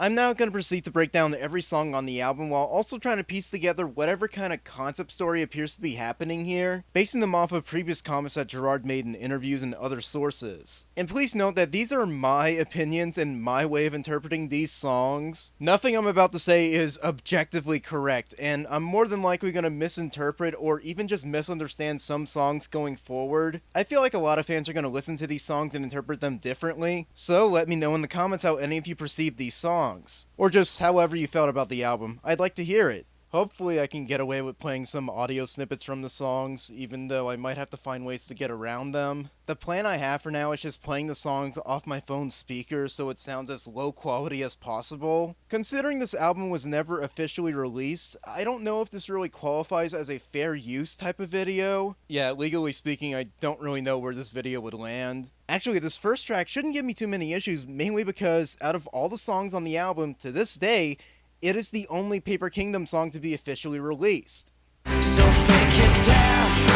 I'm now going to proceed to break down every song on the album while also trying to piece together whatever kind of concept story appears to be happening here, basing them off of previous comments that Gerard made in interviews and other sources. And please note that these are my opinions and my way of interpreting these songs. Nothing I'm about to say is objectively correct, and I'm more than likely going to misinterpret or even just misunderstand some songs going forward. I feel like a lot of fans are going to listen to these songs and interpret them differently, so let me know in the comments how any of you perceive these songs. Or just however you felt about the album. I'd like to hear it. Hopefully I can get away with playing some audio snippets from the songs, even though I might have to find ways to get around them. The plan I have for now is just playing the songs off my phone's speaker so it sounds as low quality as possible. Considering this album was never officially released, I don't know if this really qualifies as a fair use type of video. Yeah, legally speaking, I don't really know where this video would land. Actually, this first track shouldn't give me too many issues, mainly because out of all the songs on the album, to this day, it is the only Paper Kingdom song to be officially released. So fake your death,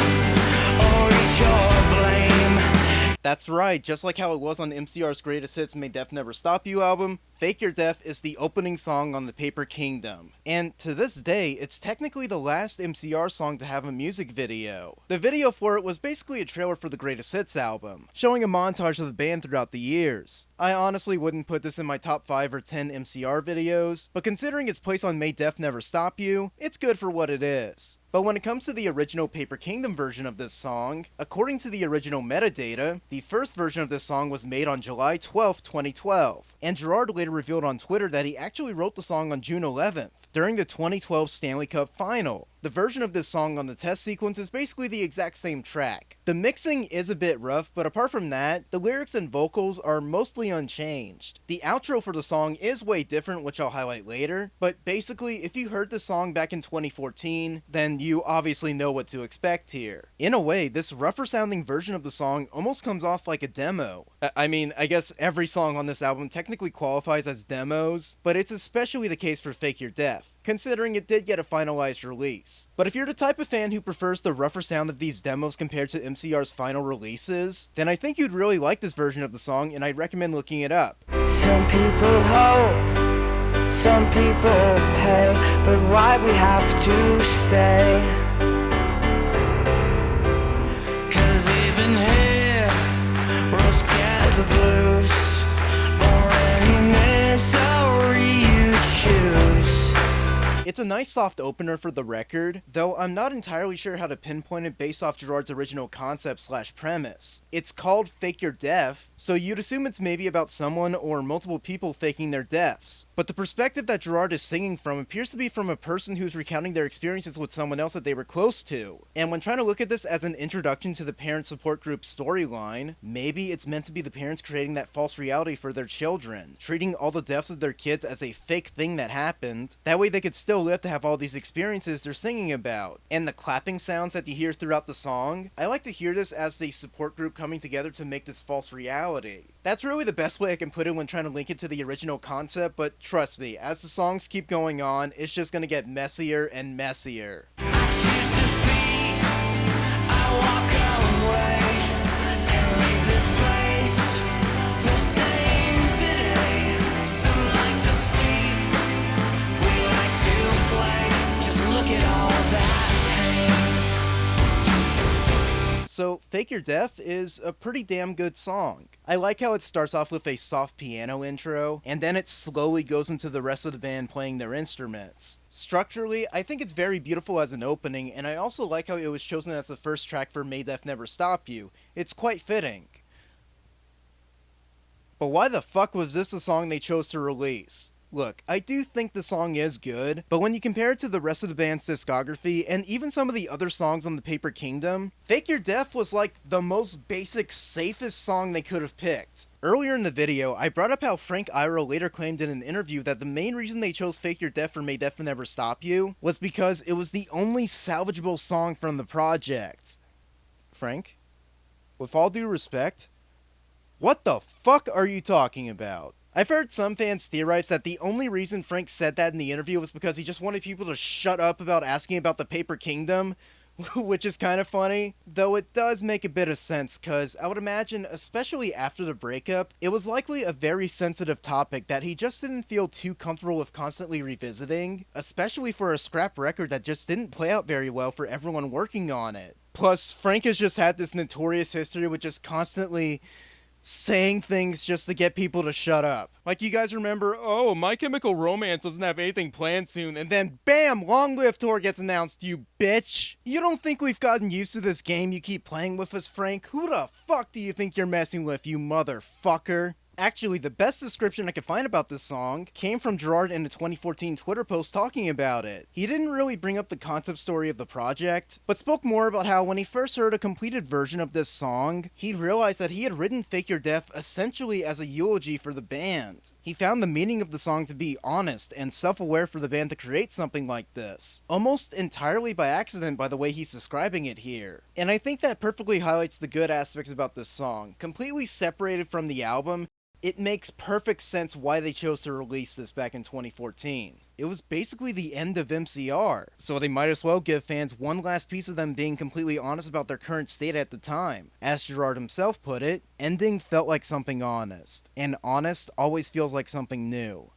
or it's your blame. That's right, just like how it was on MCR's Greatest Hits May Death Never Stop You album, Fake Your Death is the opening song on the Paper Kingdom. And to this day, it's technically the last MCR song to have a music video. The video for it was basically a trailer for the Greatest Hits album, showing a montage of the band throughout the years. I honestly wouldn't put this in my top 5 or 10 MCR videos, but considering its place on May Death Never Stop You, it's good for what it is. But when it comes to the original Paper Kingdom version of this song, according to the original metadata, the first version of this song was made on July 12, 2012, and Gerard later revealed on Twitter that he actually wrote the song on June 11th, during the 2012 Stanley Cup Final. The version of this song on the test sequence is basically the exact same track. The mixing is a bit rough, but apart from that, the lyrics and vocals are mostly unchanged. The outro for the song is way different, which I'll highlight later, but basically, if you heard the song back in 2014, then you obviously know what to expect here. In a way, this rougher sounding version of the song almost comes off like a demo. I mean, I guess every song on this album technically qualifies as demos, but it's especially the case for Fake Your Death, considering it did get a finalized release. But if you're the type of fan who prefers the rougher sound of these demos compared to MCR's final releases, then I think you'd really like this version of the song, and I'd recommend looking it up. Some people hope, some people pay, but why we have to stay? 'Cause even here, we're scared of blues, or any misery you choose. It's a nice soft opener for the record, though I'm not entirely sure how to pinpoint it based off Gerard's original concept / premise. It's called Fake Your Death, so you'd assume it's maybe about someone or multiple people faking their deaths. But the perspective that Gerard is singing from appears to be from a person who's recounting their experiences with someone else that they were close to. And when trying to look at this as an introduction to the parent support group storyline, maybe it's meant to be the parents creating that false reality for their children, treating all the deaths of their kids as a fake thing that happened. That way they could still live to have all these experiences they're singing about. And the clapping sounds that you hear throughout the song, I like to hear this as the support group coming together to make this false reality. That's really the best way I can put it when trying to link it to the original concept, but trust me, as the songs keep going on, it's just gonna get messier and messier. I choose defeat, I walk away, and leave this place the same today. Some like to sleep, we like to play, just look at all that pain. So, Fake Your Death is a pretty damn good song. I like how it starts off with a soft piano intro, and then it slowly goes into the rest of the band playing their instruments. Structurally, I think it's very beautiful as an opening, and I also like how it was chosen as the first track for May Death Never Stop You. It's quite fitting. But why the fuck was this the song they chose to release? Look, I do think the song is good, but when you compare it to the rest of the band's discography, and even some of the other songs on the Paper Kingdom, Fake Your Death was like the most basic, safest song they could have picked. Earlier in the video, I brought up how Frank Iroh later claimed in an interview that the main reason they chose Fake Your Death for May Death Never Stop You was because it was the only salvageable song from the project. Frank? With all due respect, what the fuck are you talking about? I've heard some fans theorize that the only reason Frank said that in the interview was because he just wanted people to shut up about asking about the Paper Kingdom, which is kind of funny, though it does make a bit of sense because I would imagine, especially after the breakup, it was likely a very sensitive topic that he just didn't feel too comfortable with constantly revisiting, especially for a scrap record that just didn't play out very well for everyone working on it. Plus, Frank has just had this notorious history with just constantly saying things just to get people to shut up. Like, you guys remember, oh, My Chemical Romance doesn't have anything planned soon, and then BAM! Long Live Tour gets announced, you bitch! You don't think we've gotten used to this game you keep playing with us, Frank? Who the fuck do you think you're messing with, you motherfucker? Actually, the best description I could find about this song came from Gerard in a 2014 Twitter post talking about it. He didn't really bring up the concept story of the project, but spoke more about how when he first heard a completed version of this song, he realized that he had written Fake Your Death essentially as a eulogy for the band. He found the meaning of the song to be honest and self-aware for the band to create something like this, almost entirely by accident by the way he's describing it here. And I think that perfectly highlights the good aspects about this song. Completely separated from the album, it makes perfect sense why they chose to release this back in 2014. It was basically the end of MCR, so they might as well give fans one last piece of them being completely honest about their current state at the time. As Gerard himself put it, ending felt like something honest, and honest always feels like something new.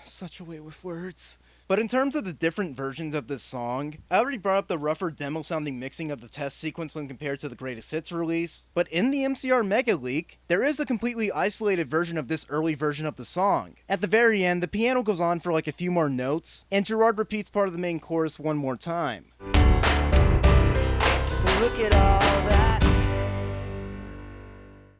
Such a way with words. But in terms of the different versions of this song, I already brought up the rougher demo-sounding mixing of the test sequence when compared to the Greatest Hits release, but in the MCR Mega Leak, there is a completely isolated version of this early version of the song. At the very end, the piano goes on for like a few more notes, and Gerard repeats part of the main chorus one more time. Just look at all that.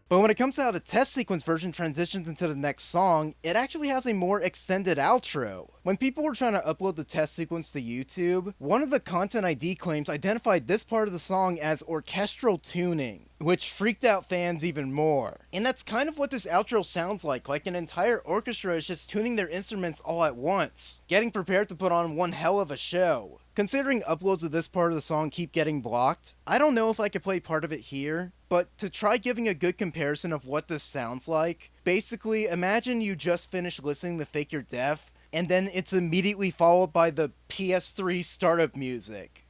But when it comes to how the test sequence version transitions into the next song, it actually has a more extended outro. When people were trying to upload the test sequence to YouTube, one of the Content ID claims identified this part of the song as orchestral tuning, which freaked out fans even more. And that's kind of what this outro sounds like an entire orchestra is just tuning their instruments all at once, getting prepared to put on one hell of a show. Considering uploads of this part of the song keep getting blocked, I don't know if I could play part of it here, but to try giving a good comparison of what this sounds like, basically imagine you just finished listening to Fake Your Death, and then it's immediately followed by the PS3 startup music.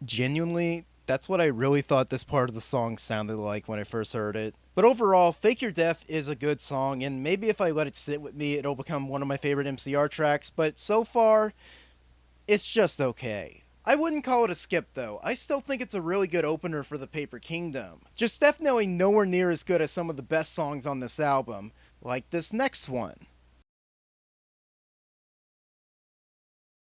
Genuinely, that's what I really thought this part of the song sounded like when I first heard it. But overall, Fake Your Death is a good song, and maybe if I let it sit with me, it'll become one of my favorite MCR tracks, but so far, it's just okay. I wouldn't call it a skip though. I still think it's a really good opener for the Paper Kingdom. Just definitely nowhere near as good as some of the best songs on this album, like this next one.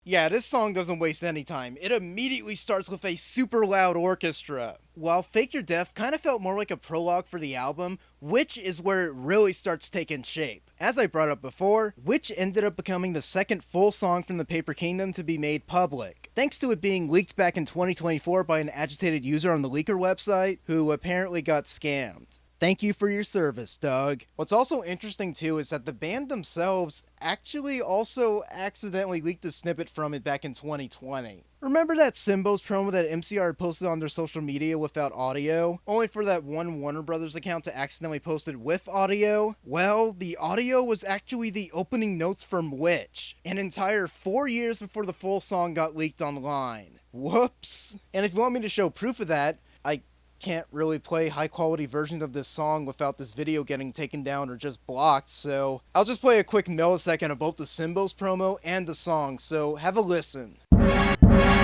Yeah, this song doesn't waste any time. It immediately starts with a super loud orchestra. While Fake Your Death kind of felt more like a prologue for the album, Witch is where it really starts taking shape. As I brought up before, Witch ended up becoming the second full song from the Paper Kingdom to be made public, thanks to it being leaked back in 2024 by an agitated user on the leaker website, who apparently got scammed. Thank you for your service, Doug. What's also interesting too is that the band themselves actually also accidentally leaked a snippet from it back in 2020. Remember that Symbols promo that MCR posted on their social media without audio, only for that one Warner Brothers account to accidentally post it with audio? Well, the audio was actually the opening notes from Witch, an entire 4 years before the full song got leaked online. Whoops. And if you want me to show proof of that, I can't really play high quality versions of this song without this video getting taken down or just blocked, so I'll just play a quick millisecond of both the Symbols promo and the song, so have a listen.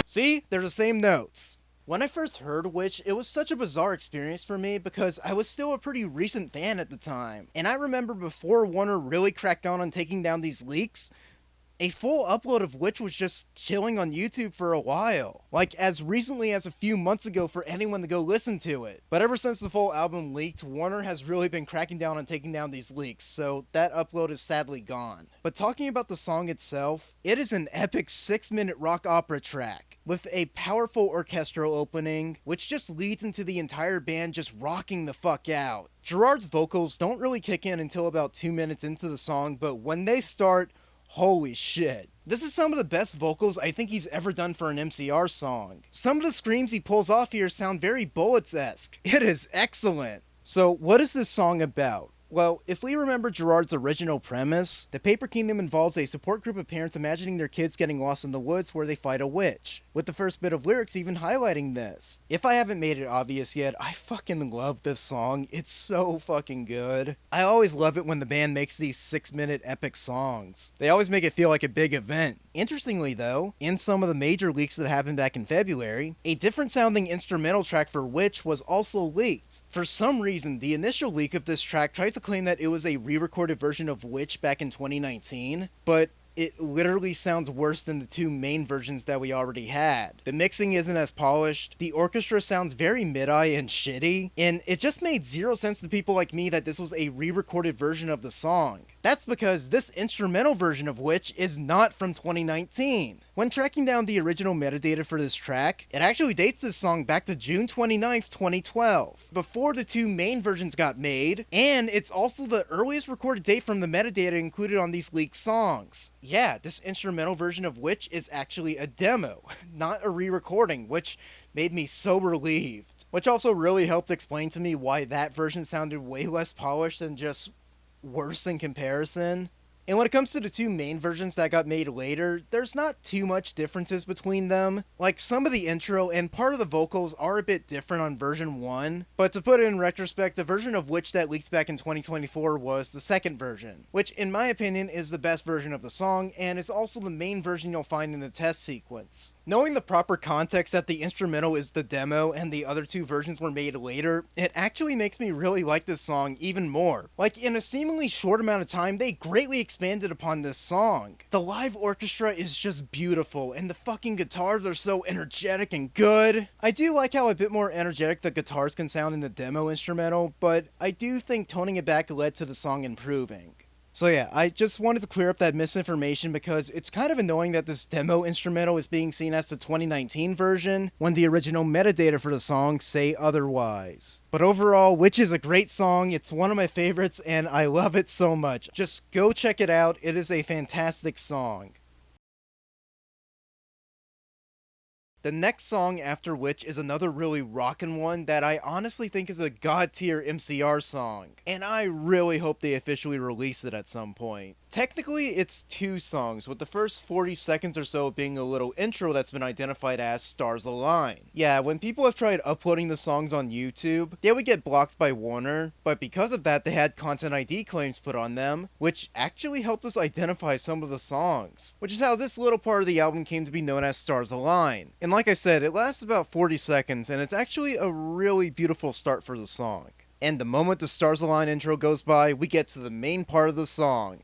See? They're the same notes. When I first heard Witch, it was such a bizarre experience for me because I was still a pretty recent fan at the time, and I remember before Warner really cracked down on taking down these leaks, a full upload of Witch was just chilling on YouTube for a while. Like, as recently as a few months ago for anyone to go listen to it. But ever since the full album leaked, Warner has really been cracking down on taking down these leaks, so that upload is sadly gone. But talking about the song itself, it is an epic 6-minute rock opera track, with a powerful orchestral opening, which just leads into the entire band just rocking the fuck out. Gerard's vocals don't really kick in until about 2 minutes into the song, but when they start, holy shit. This is some of the best vocals I think he's ever done for an MCR song. Some of the screams he pulls off here sound very Bullets-esque. It is excellent. So what is this song about? Well, if we remember Gerard's original premise, the Paper Kingdom involves a support group of parents imagining their kids getting lost in the woods where they fight a witch, with the first bit of lyrics even highlighting this. If I haven't made it obvious yet, I fucking love this song. It's so fucking good. I always love it when the band makes these 6-minute epic songs. They always make it feel like a big event. Interestingly though, in some of the major leaks that happened back in February, a different sounding instrumental track for Witch was also leaked. For some reason, the initial leak of this track tried to claim that it was a re-recorded version of Witch back in 2019, but it literally sounds worse than the two main versions that we already had. The mixing isn't as polished, the orchestra sounds very mid-eye and shitty, and it just made zero sense to people like me that this was a re-recorded version of the song. That's because this instrumental version of Witch is not from 2019. When tracking down the original metadata for this track, it actually dates this song back to June 29th, 2012, before the two main versions got made, and it's also the earliest recorded date from the metadata included on these leaked songs. Yeah, this instrumental version of Witch is actually a demo, not a re-recording, which made me so relieved. Which also really helped explain to me why that version sounded way less polished and just worse in comparison. And when it comes to the two main versions that got made later, there's not too much differences between them. Like, some of the intro and part of the vocals are a bit different on version 1, but to put it in retrospect, the version of Witch that leaked back in 2024 was the second version, which in my opinion is the best version of the song, and is also the main version you'll find in the test sequence. Knowing the proper context that the instrumental is the demo and the other two versions were made later, it actually makes me really like this song even more. Like, in a seemingly short amount of time, they greatly expanded upon this song. The live orchestra is just beautiful, and the fucking guitars are so energetic and good. I do like how a bit more energetic the guitars can sound in the demo instrumental, but I do think toning it back led to the song improving. So yeah, I just wanted to clear up that misinformation because it's kind of annoying that this demo instrumental is being seen as the 2019 version when the original metadata for the song say otherwise. But overall, Witch is a great song, it's one of my favorites, and I love it so much. Just go check it out, it is a fantastic song. The next song after Witch is another really rockin' one that I honestly think is a god tier MCR song, and I really hope they officially release it at some point. Technically, it's two songs, with the first 40 seconds or so being a little intro that's been identified as Stars Align. Yeah, when people have tried uploading the songs on YouTube, they would get blocked by Warner, but because of that they had Content ID claims put on them, which actually helped us identify some of the songs, which is how this little part of the album came to be known as Stars Align. And like I said, it lasts about 40 seconds, and it's actually a really beautiful start for the song. And the moment the Stars Align intro goes by, we get to the main part of the song.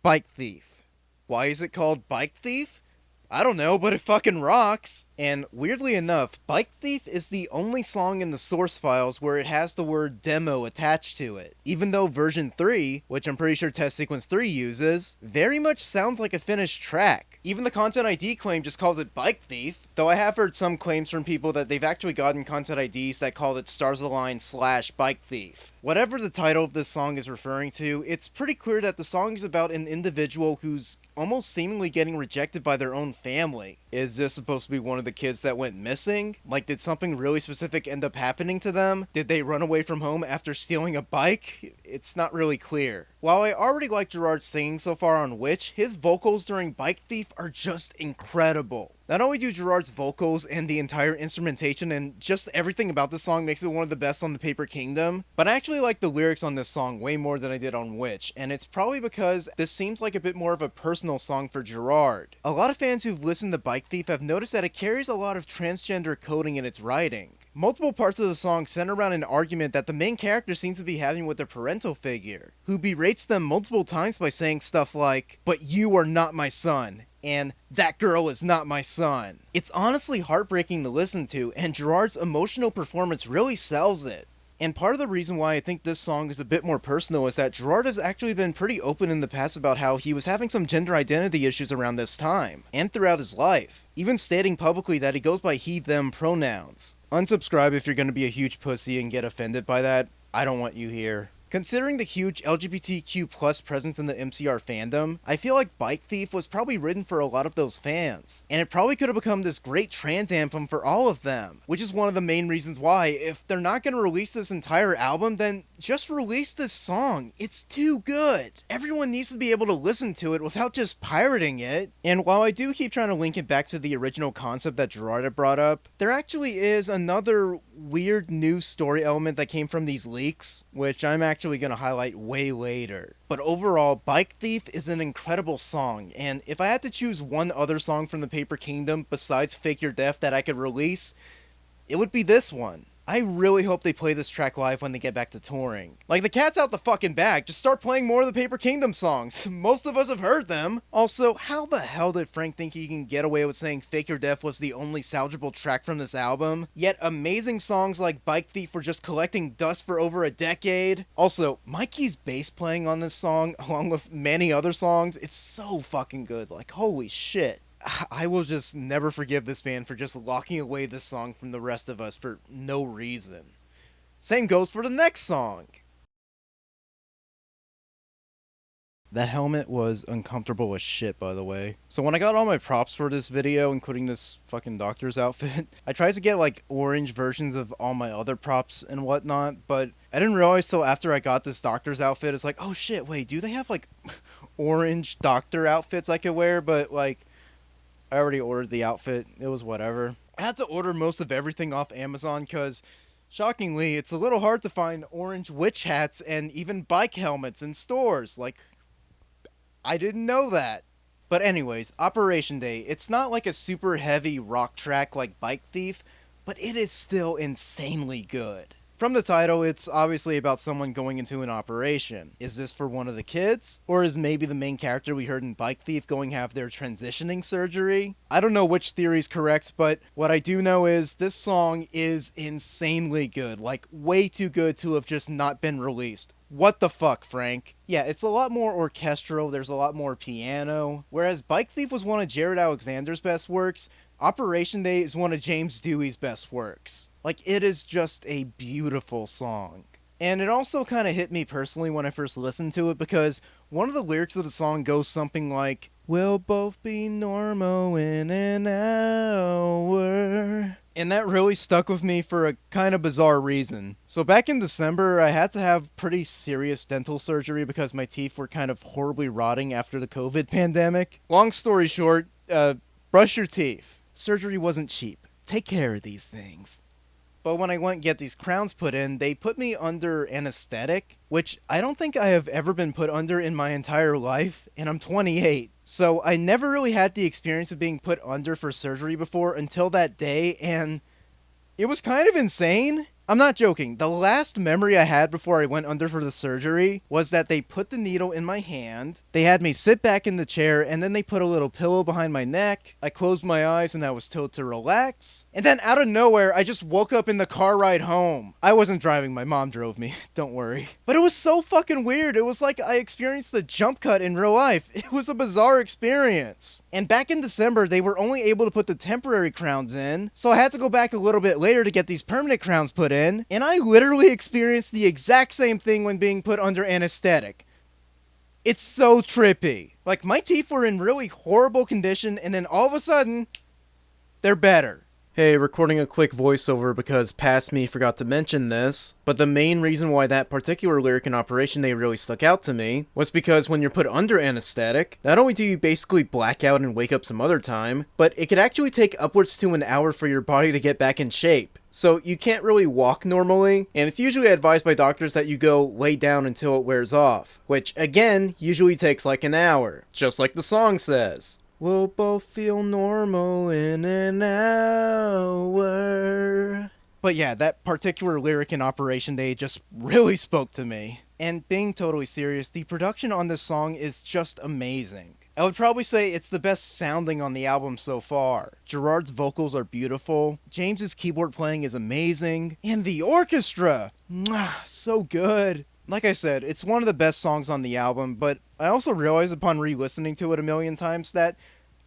Bike Thief. Why is it called Bike Thief? I don't know, but it fucking rocks! And weirdly enough, Bike Thief is the only song in the source files where it has the word demo attached to it, even though version 3, which I'm pretty sure Test Sequence 3 uses, very much sounds like a finished track. Even the Content ID claim just calls it Bike Thief, though I have heard some claims from people that they've actually gotten Content IDs that call it Stars Align / Bike Thief. Whatever the title of this song is referring to, it's pretty clear that the song is about an individual who's almost seemingly getting rejected by their own family. Is this supposed to be one of the kids that went missing? Like, did something really specific end up happening to them? Did they run away from home after stealing a bike? It's not really clear. While I already like Gerard's singing so far on Witch, his vocals during Bike Thief are just incredible. Not only do Gerard's vocals and the entire instrumentation and just everything about the song makes it one of the best on the Paper Kingdom, but I actually like the lyrics on this song way more than I did on Witch, and it's probably because this seems like a bit more of a personal song for Gerard. A lot of fans who've listened to Bike Thief have noticed that it carries a lot of transgender coding in its writing. Multiple parts of the song center around an argument that the main character seems to be having with their parental figure, who berates them multiple times by saying stuff like, "But you are not my son," and "That girl is not my son." It's honestly heartbreaking to listen to, and Gerard's emotional performance really sells it. And part of the reason why I think this song is a bit more personal is that Gerard has actually been pretty open in the past about how he was having some gender identity issues around this time, and throughout his life, even stating publicly that he goes by he/them pronouns. Unsubscribe if you're gonna be a huge pussy and get offended by that. I don't want you here. Considering the huge LGBTQ plus presence in the MCR fandom, I feel like Bike Thief was probably written for a lot of those fans, and it probably could have become this great trans anthem for all of them, which is one of the main reasons why, if they're not going to release this entire album, then just release this song. It's too good. Everyone needs to be able to listen to it without just pirating it. And while I do keep trying to link it back to the original concept that Gerard had brought up, there actually is another weird new story element that came from these leaks, which I'm actually going to highlight way later. But overall, Bike Thief is an incredible song, and if I had to choose one other song from the Paper Kingdom besides Fake Your Death that I could release, it would be this one. I really hope they play this track live when they get back to touring. Like, the cat's out the fucking bag, just start playing more of the Paper Kingdom songs. Most of us have heard them. Also, how the hell did Frank think he can get away with saying Fake Your Death was the only salvageable track from this album? Yet amazing songs like Bike Thief were just collecting dust for over a decade. Also, Mikey's bass playing on this song, along with many other songs, it's so fucking good. Like, holy shit. I will just never forgive this band for just locking away this song from the rest of us for no reason. Same goes for the next song. That helmet was uncomfortable as shit, by the way. So when I got all my props for this video, including this fucking doctor's outfit, I tried to get like orange versions of all my other props and whatnot, but I didn't realize till after I got this doctor's outfit, it's like, oh shit, wait, do they have like orange doctor outfits I could wear? But like, I already ordered the outfit. It was whatever. I had to order most of everything off Amazon because, shockingly, it's a little hard to find orange witch hats and even bike helmets in stores. Like, I didn't know that. But anyways, Operation Day. It's not like a super heavy rock track like Bike Thief, but it is still insanely good. From the title, it's obviously about someone going into an operation. Is this for one of the kids? Or is maybe the main character we heard in Bike Thief going to have their transitioning surgery? I don't know which theory is correct, but what I do know is this song is insanely good. Like, way too good to have just not been released. What the fuck, Frank? Yeah, it's a lot more orchestral, there's a lot more piano. Whereas Bike Thief was one of Jared Alexander's best works, Operation Day is one of James Dewey's best works. Like, it is just a beautiful song. And it also kind of hit me personally when I first listened to it, because one of the lyrics of the song goes something like, "We'll both be normal in an hour." And that really stuck with me for a kind of bizarre reason. So back in December, I had to have pretty serious dental surgery because my teeth were kind of horribly rotting after the COVID pandemic. Long story short, brush your teeth. Surgery wasn't cheap. Take care of these things. But when I went and get these crowns put in, they put me under anesthetic, which I don't think I have ever been put under in my entire life, and I'm 28. So I never really had the experience of being put under for surgery before until that day, and it was kind of insane. I'm not joking. The last memory I had before I went under for the surgery was that they put the needle in my hand, they had me sit back in the chair, and then they put a little pillow behind my neck. I closed my eyes and I was told to relax. And then out of nowhere, I just woke up in the car ride home. I wasn't driving, my mom drove me, don't worry. But it was so fucking weird. It was like I experienced a jump cut in real life. It was a bizarre experience. And back in December, they were only able to put the temporary crowns in, so I had to go back a little bit later to get these permanent crowns put in. And I literally experienced the exact same thing when being put under anesthetic. It's so trippy. Like, my teeth were in really horrible condition, and then all of a sudden, they're better. Hey, recording a quick voiceover because past me forgot to mention this, but the main reason why that particular lyric in Operation Day really stuck out to me was because when you're put under anesthetic, not only do you basically black out and wake up some other time, but it could actually take upwards to an hour for your body to get back in shape. So you can't really walk normally, and it's usually advised by doctors that you go lay down until it wears off, which again, usually takes like an hour, just like the song says. We'll both feel normal in an hour. But yeah, that particular lyric in Operation Day just really spoke to me. And being totally serious, the production on this song is just amazing. I would probably say it's the best sounding on the album so far. Gerard's vocals are beautiful, James's keyboard playing is amazing, and the orchestra! Mwah, so good. Like I said, it's one of the best songs on the album, but I also realized upon re-listening to it a million times that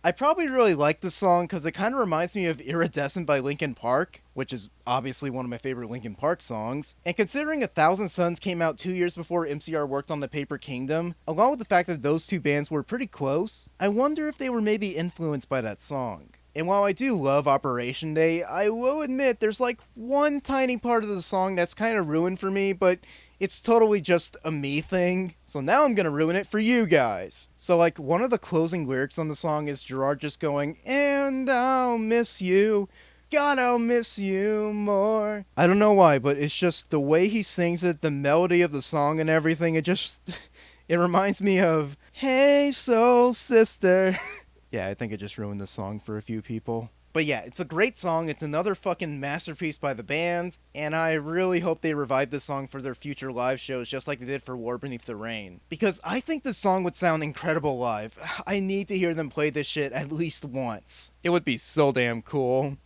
I probably really like this song because it kind of reminds me of Iridescent by Linkin Park, which is obviously one of my favorite Linkin Park songs. And considering A Thousand Suns came out 2 years before MCR worked on The Paper Kingdom, along with the fact that those two bands were pretty close, I wonder if they were maybe influenced by that song. And while I do love Operation Day, I will admit there's like one tiny part of the song that's kind of ruined for me, but it's totally just a me thing. So now I'm gonna ruin it for you guys. So like one of the closing lyrics on the song is Gerard just going, "And I'll miss you. God, I'll miss you more." I don't know why, but it's just the way he sings it, the melody of the song and everything, it just, it reminds me of, "Hey Soul Sister." Yeah, I think it just ruined the song for a few people. But yeah, it's a great song. It's another fucking masterpiece by the band, and I really hope they revive this song for their future live shows just like they did for War Beneath the Rain. Because I think this song would sound incredible live. I need to hear them play this shit at least once. It would be so damn cool.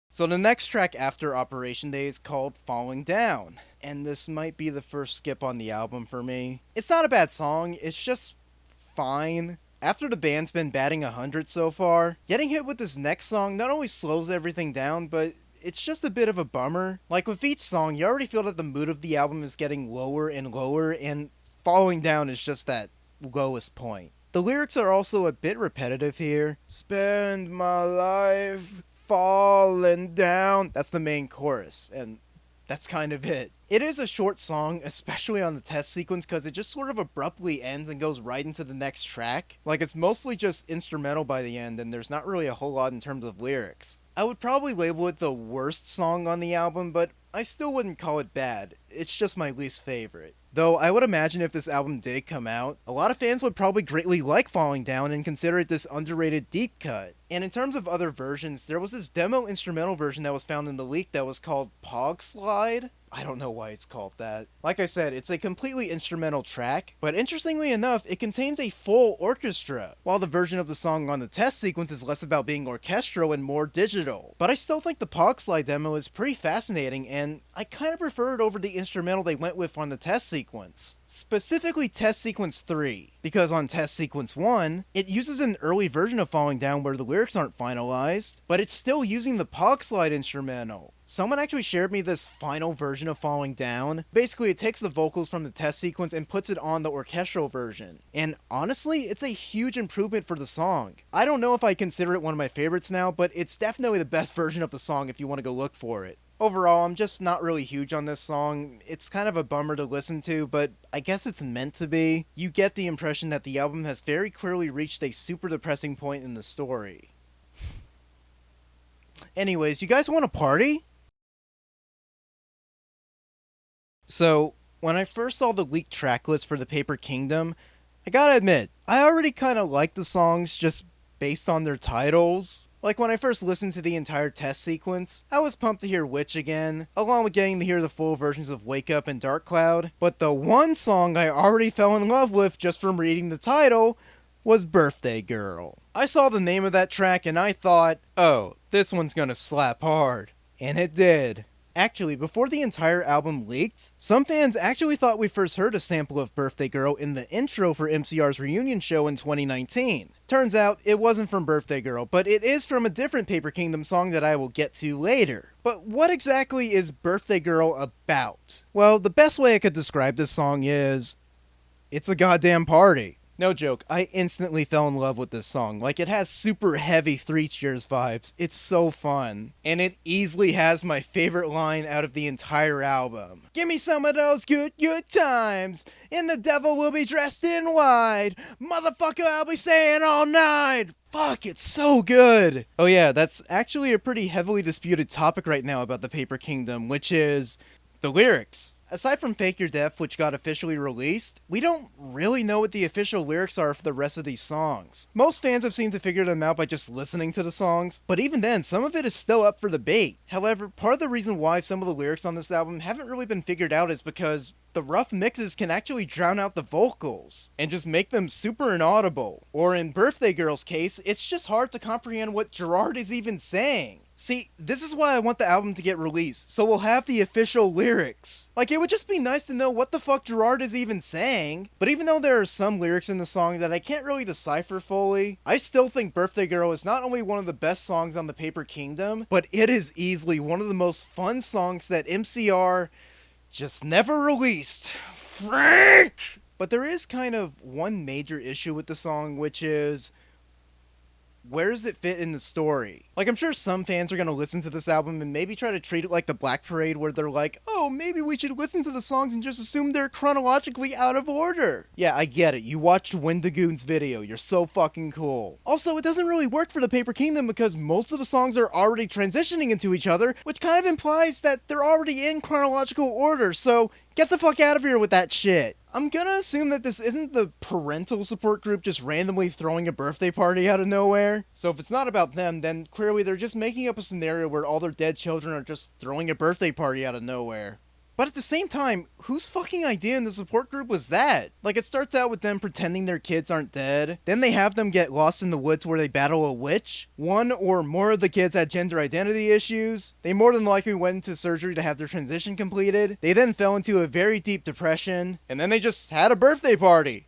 So the next track after Operation Day is called Falling Down, and this might be the first skip on the album for me. It's not a bad song, it's just fine. After the band's been batting 100 so far, getting hit with this next song not only slows everything down, but it's just a bit of a bummer. Like with each song, you already feel that the mood of the album is getting lower and lower, and Falling Down is just that lowest point. The lyrics are also a bit repetitive here. Spend my life falling down. That's the main chorus, and that's kind of it. It is a short song, especially on the test sequence, because it just sort of abruptly ends and goes right into the next track. Like, it's mostly just instrumental by the end, and there's not really a whole lot in terms of lyrics. I would probably label it the worst song on the album, but I still wouldn't call it bad. It's just my least favorite. Though I would imagine if this album did come out, a lot of fans would probably greatly like Falling Down and consider it this underrated deep cut. And in terms of other versions, there was this demo instrumental version that was found in the leak that was called Pog Slide. I don't know why it's called that. Like I said, it's a completely instrumental track, but interestingly enough, it contains a full orchestra, while the version of the song on the test sequence is less about being orchestral and more digital. But I still think the Pog Slide demo is pretty fascinating, and I kind of prefer it over the instrumental they went with on the test sequence. Specifically Test Sequence 3, because on Test Sequence 1, it uses an early version of Falling Down where the lyrics aren't finalized, but it's still using the Pog Slide instrumental. Someone actually shared me this final version of Falling Down. Basically, it takes the vocals from the test sequence and puts it on the orchestral version. And honestly, it's a huge improvement for the song. I don't know if I consider it one of my favorites now, but it's definitely the best version of the song if you want to go look for it. Overall, I'm just not really huge on this song. It's kind of a bummer to listen to, but I guess it's meant to be. You get the impression that the album has very clearly reached a super depressing point in the story. Anyways, you guys want to party? So, when I first saw the leaked track list for The Paper Kingdom, I gotta admit, I already kinda liked the songs just based on their titles. Like when I first listened to the entire test sequence, I was pumped to hear Witch again, along with getting to hear the full versions of Wake Up and Dark Cloud, but the one song I already fell in love with just from reading the title was Birthday Girl. I saw the name of that track and I thought, oh, this one's gonna slap hard. And it did. Actually, before the entire album leaked, some fans actually thought we first heard a sample of Birthday Girl in the intro for MCR's reunion show in 2019. Turns out, it wasn't from Birthday Girl, but it is from a different Paper Kingdom song that I will get to later. But what exactly is Birthday Girl about? Well, the best way I could describe this song is, it's a goddamn party. No joke, I instantly fell in love with this song. Like, it has super heavy Three Cheers vibes. It's so fun. And it easily has my favorite line out of the entire album. Give me some of those good times, and the devil will be dressed in white. Motherfucker, I'll be staying all night. Fuck, it's so good. Oh yeah, that's actually a pretty heavily disputed topic right now about the Paper Kingdom, which is the lyrics. Aside from Fake Your Death, which got officially released, we don't really know what the official lyrics are for the rest of these songs. Most fans have seemed to figure them out by just listening to the songs, but even then, some of it is still up for debate. However, part of the reason why some of the lyrics on this album haven't really been figured out is because the rough mixes can actually drown out the vocals and just make them super inaudible. Or in Birthday Girl's case, it's just hard to comprehend what Gerard is even saying. See, this is why I want the album to get released, so we'll have the official lyrics. Like, it would just be nice to know what the fuck Gerard is even saying. But even though there are some lyrics in the song that I can't really decipher fully, I still think Birthday Girl is not only one of the best songs on the Paper Kingdom, but it is easily one of the most fun songs that MCR just never released. Frank! But there is kind of one major issue with the song, which is, where does it fit in the story? Like, I'm sure some fans are going to listen to this album and maybe try to treat it like the Black Parade, where they're like, oh, maybe we should listen to the songs and just assume they're chronologically out of order. Yeah, I get it. You watched Wendigoon's video. You're so fucking cool. Also, it doesn't really work for the Paper Kingdom because most of the songs are already transitioning into each other, which kind of implies that they're already in chronological order, so get the fuck out of here with that shit. I'm gonna assume that this isn't the parental support group just randomly throwing a birthday party out of nowhere. So if it's not about them, then clearly they're just making up a scenario where all their dead children are just throwing a birthday party out of nowhere. But at the same time, whose fucking idea in the support group was that? Like, it starts out with them pretending their kids aren't dead. Then they have them get lost in the woods where they battle a witch. One or more of the kids had gender identity issues. They more than likely went into surgery to have their transition completed. They then fell into a very deep depression. And then they just had a birthday party.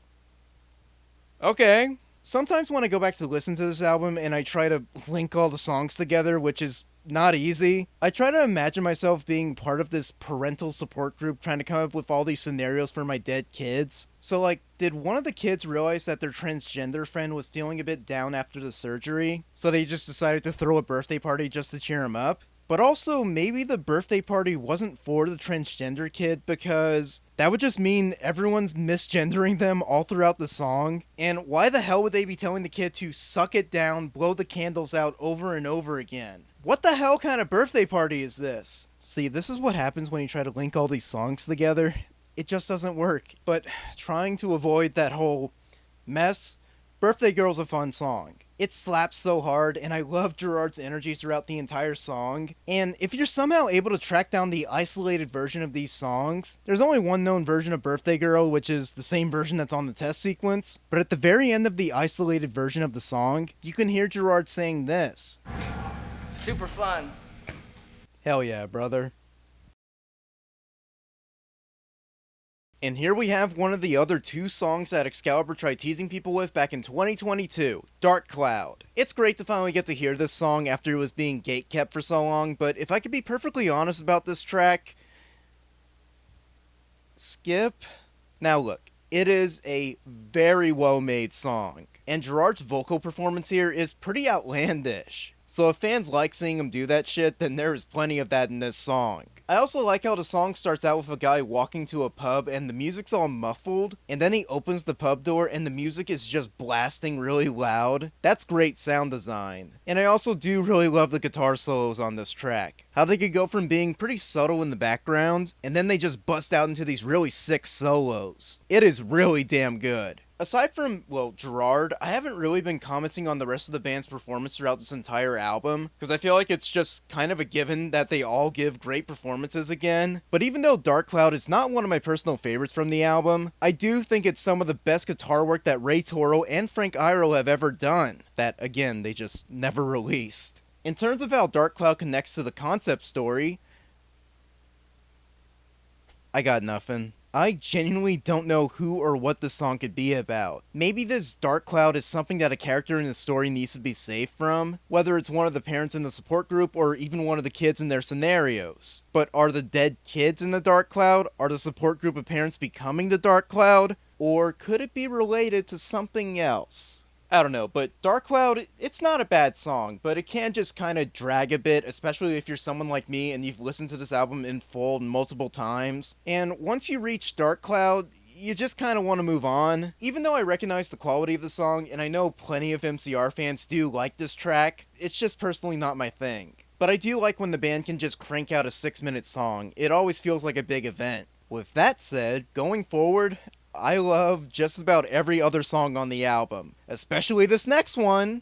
Okay. Sometimes when I go back to listen to this album and I try to link all the songs together, which is not easy, I try to imagine myself being part of this parental support group trying to come up with all these scenarios for my dead kids. So like, did one of the kids realize that their transgender friend was feeling a bit down after the surgery, so they just decided to throw a birthday party just to cheer him up? But also, maybe the birthday party wasn't for the transgender kid because that would just mean everyone's misgendering them all throughout the song. And why the hell would they be telling the kid to suck it down, blow the candles out over and over again? What the hell kind of birthday party is this? See, this is what happens when you try to link all these songs together. It just doesn't work. But trying to avoid that whole mess, Birthday Girl's a fun song. It slaps so hard, and I love Gerard's energy throughout the entire song. And if you're somehow able to track down the isolated version of these songs, there's only one known version of Birthday Girl, which is the same version that's on the test sequence. But at the very end of the isolated version of the song, you can hear Gerard saying this. Super fun. Hell yeah, brother. And here we have one of the other two songs that Excalibur tried teasing people with back in 2022, Dark Cloud. It's great to finally get to hear this song after it was being gatekept for so long, but if I could be perfectly honest about this track, skip. Now look, it is a very well-made song, and Gerard's vocal performance here is pretty outlandish. So if fans like seeing him do that shit, then there is plenty of that in this song. I also like how the song starts out with a guy walking to a pub and the music's all muffled, and then he opens the pub door and the music is just blasting really loud. That's great sound design. And I also do really love the guitar solos on this track. How they could go from being pretty subtle in the background, and then they just bust out into these really sick solos. It is really damn good. Aside from, well, Gerard, I haven't really been commenting on the rest of the band's performance throughout this entire album, because I feel like it's just kind of a given that they all give great performances again. But even though Dark Cloud is not one of my personal favorites from the album, I do think it's some of the best guitar work that Ray Toro and Frank Iroh have ever done, that, again, they just never released. In terms of how Dark Cloud connects to the concept story, I got nothing. I genuinely don't know who or what this song could be about. Maybe this Dark Cloud is something that a character in the story needs to be safe from, whether it's one of the parents in the support group or even one of the kids in their scenarios. But are the dead kids in the Dark Cloud? Are the support group of parents becoming the Dark Cloud? Or could it be related to something else? I don't know, but Dark Cloud, it's not a bad song, but it can just kind of drag a bit, especially if you're someone like me and you've listened to this album in full multiple times. And once you reach Dark Cloud, you just kind of want to move on. Even though I recognize the quality of the song, and I know plenty of MCR fans do like this track, it's just personally not my thing. But I do like when the band can just crank out a 6-minute song. It always feels like a big event. With that said, going forward, I love just about every other song on the album, especially this next one.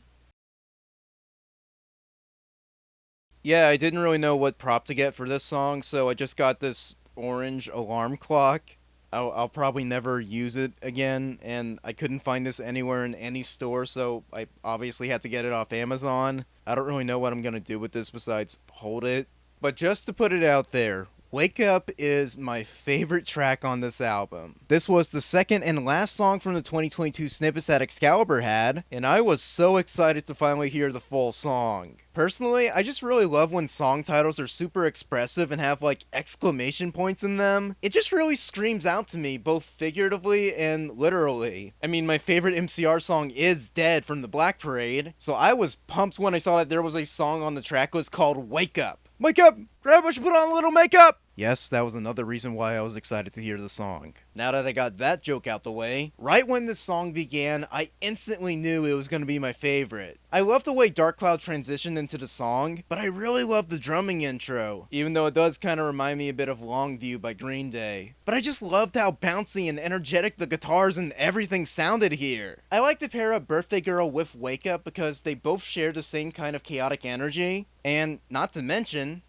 Yeah, I didn't really know what prop to get for this song, so I just got this orange alarm clock. I'll probably never use it again, and I couldn't find this anywhere in any store, so I obviously had to get it off Amazon. I don't really know what I'm gonna do with this besides hold it. But just to put it out there, Wake Up is my favorite track on this album. This was the second and last song from the 2022 snippets that Excalibur had, and I was so excited to finally hear the full song. Personally, I just really love when song titles are super expressive and have like exclamation points in them. It just really screams out to me, both figuratively and literally. I mean, my favorite MCR song is Dead from the Black Parade, so I was pumped when I saw that there was a song on the track list called Wake Up. Wake up! Grab us, put on a little makeup! Yes, that was another reason why I was excited to hear the song. Now that I got that joke out the way, right when this song began, I instantly knew it was going to be my favorite. I love the way Dark Cloud transitioned into the song, but I really love the drumming intro, even though it does kind of remind me a bit of Longview by Green Day. But I just loved how bouncy and energetic the guitars and everything sounded here. I like to pair up Birthday Girl with Wake Up because they both share the same kind of chaotic energy, and not to mention,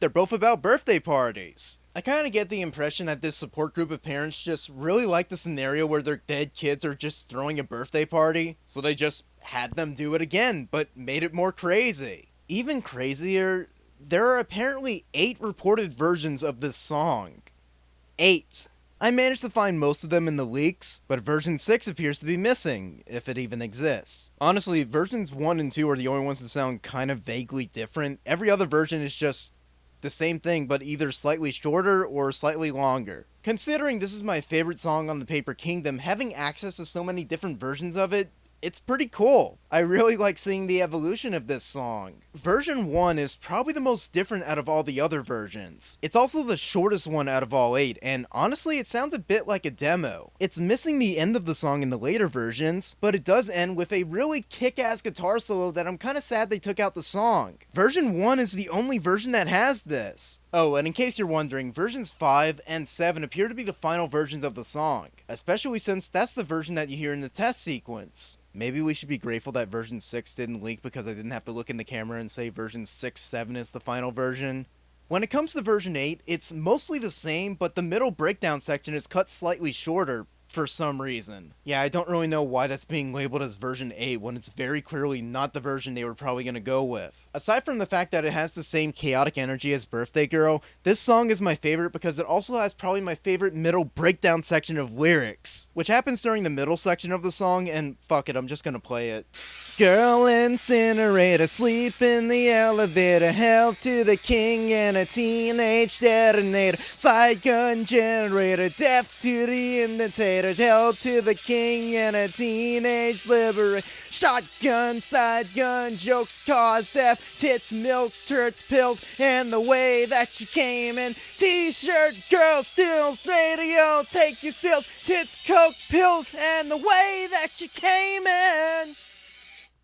they're both about birthday parties. I kind of get the impression that this support group of parents just really like the scenario where their dead kids are just throwing a birthday party, so they just had them do it again, but made it more crazy. Even crazier, there are apparently 8 reported versions of this song. 8. I managed to find most of them in the leaks, but version 6 appears to be missing, if it even exists. Honestly, versions 1 and 2 are the only ones that sound kind of vaguely different. Every other version is just the same thing, but either slightly shorter or slightly longer. Considering this is my favorite song on the Paper Kingdom, having access to so many different versions of it, it's pretty cool. I really like seeing the evolution of this song. Version 1 is probably the most different out of all the other versions. It's also the shortest one out of all 8, and honestly it sounds a bit like a demo. It's missing the end of the song in the later versions, but it does end with a really kick-ass guitar solo that I'm kinda sad they took out the song. Version 1 is the only version that has this. Oh, and in case you're wondering, versions 5 and 7 appear to be the final versions of the song, especially since that's the version that you hear in the test sequence. Maybe we should be grateful that version 6 didn't leak because I didn't have to look in the camera and say version 6-7 is the final version. When it comes to version 8, it's mostly the same, but the middle breakdown section is cut slightly shorter for some reason. Yeah, I don't really know why that's being labeled as version 8 when it's very clearly not the version they were probably going to go with. Aside from the fact that it has the same chaotic energy as Birthday Girl, this song is my favorite because it also has probably my favorite middle breakdown section of lyrics, which happens during the middle section of the song, and fuck it, I'm just gonna play it. Girl incinerator, sleep in the elevator, held to the king and a teenage detonator, side gun generator, deaf to the indentator, held to the king and a teenage liberator, shotgun, side gun, jokes cause death, tits, milk, turds, pills, and the way that you came in, t-shirt, girl, stills, radio, take your stills, tits, coke, pills, and the way that you came in.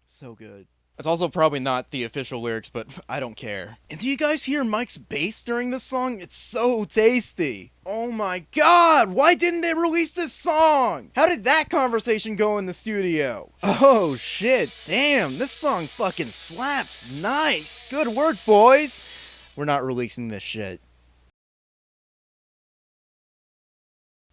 So good. It's also probably not the official lyrics, but I don't care. And do you guys hear Mike's bass during this song? It's so tasty. Oh my god, why didn't they release this song? How did that conversation go in the studio? Oh shit, damn, this song fucking slaps. Nice. Good work, boys. We're not releasing this shit.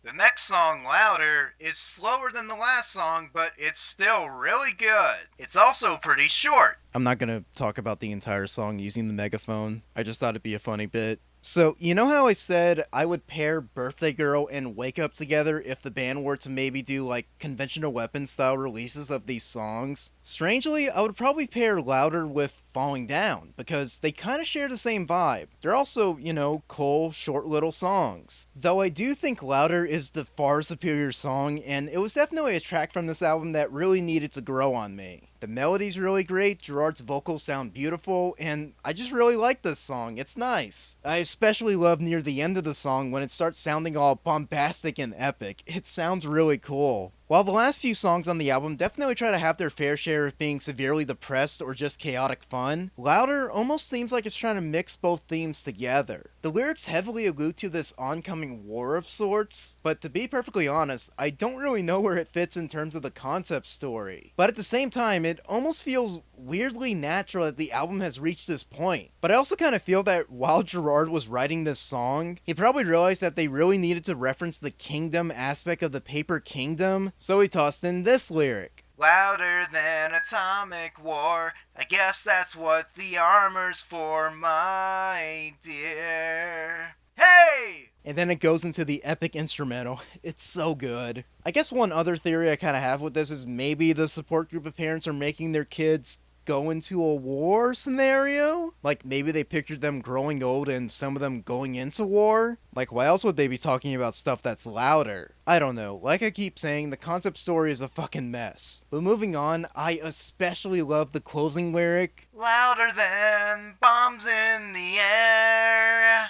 The next song, Louder, is slower than the last song, but it's still really good. It's also pretty short. I'm not gonna talk about the entire song using the megaphone. I just thought it'd be a funny bit. So, you know how I said I would pair Birthday Girl and Wake Up together if the band were to maybe do, like, conventional weapon style releases of these songs? Strangely, I would probably pair Louder with Falling Down, because they kind of share the same vibe. They're also, you know, cool, short little songs. Though I do think Louder is the far superior song, and it was definitely a track from this album that really needed to grow on me. The melody's really great, Gerard's vocals sound beautiful, and I just really like this song. It's nice. I especially love near the end of the song when it starts sounding all bombastic and epic. It sounds really cool. While the last few songs on the album definitely try to have their fair share of being severely depressed or just chaotic fun, Louder almost seems like it's trying to mix both themes together. The lyrics heavily allude to this oncoming war of sorts, but to be perfectly honest, I don't really know where it fits in terms of the concept story. But at the same time, it almost feels weirdly natural that the album has reached this point. But I also kind of feel that while Gerard was writing this song, he probably realized that they really needed to reference the kingdom aspect of the Paper Kingdom, so he tossed in this lyric. Louder than atomic war, I guess that's what the armor's for, my dear. Hey! And then it goes into the epic instrumental. It's so good. I guess one other theory I kind of have with this is maybe the support group of parents are making their kids go into a war scenario? Like maybe they pictured them growing old and some of them going into war? Like why else would they be talking about stuff that's louder? I don't know. Like I keep saying, the concept story is a fucking mess. But moving on, I especially love the closing lyric. Louder than bombs in the air.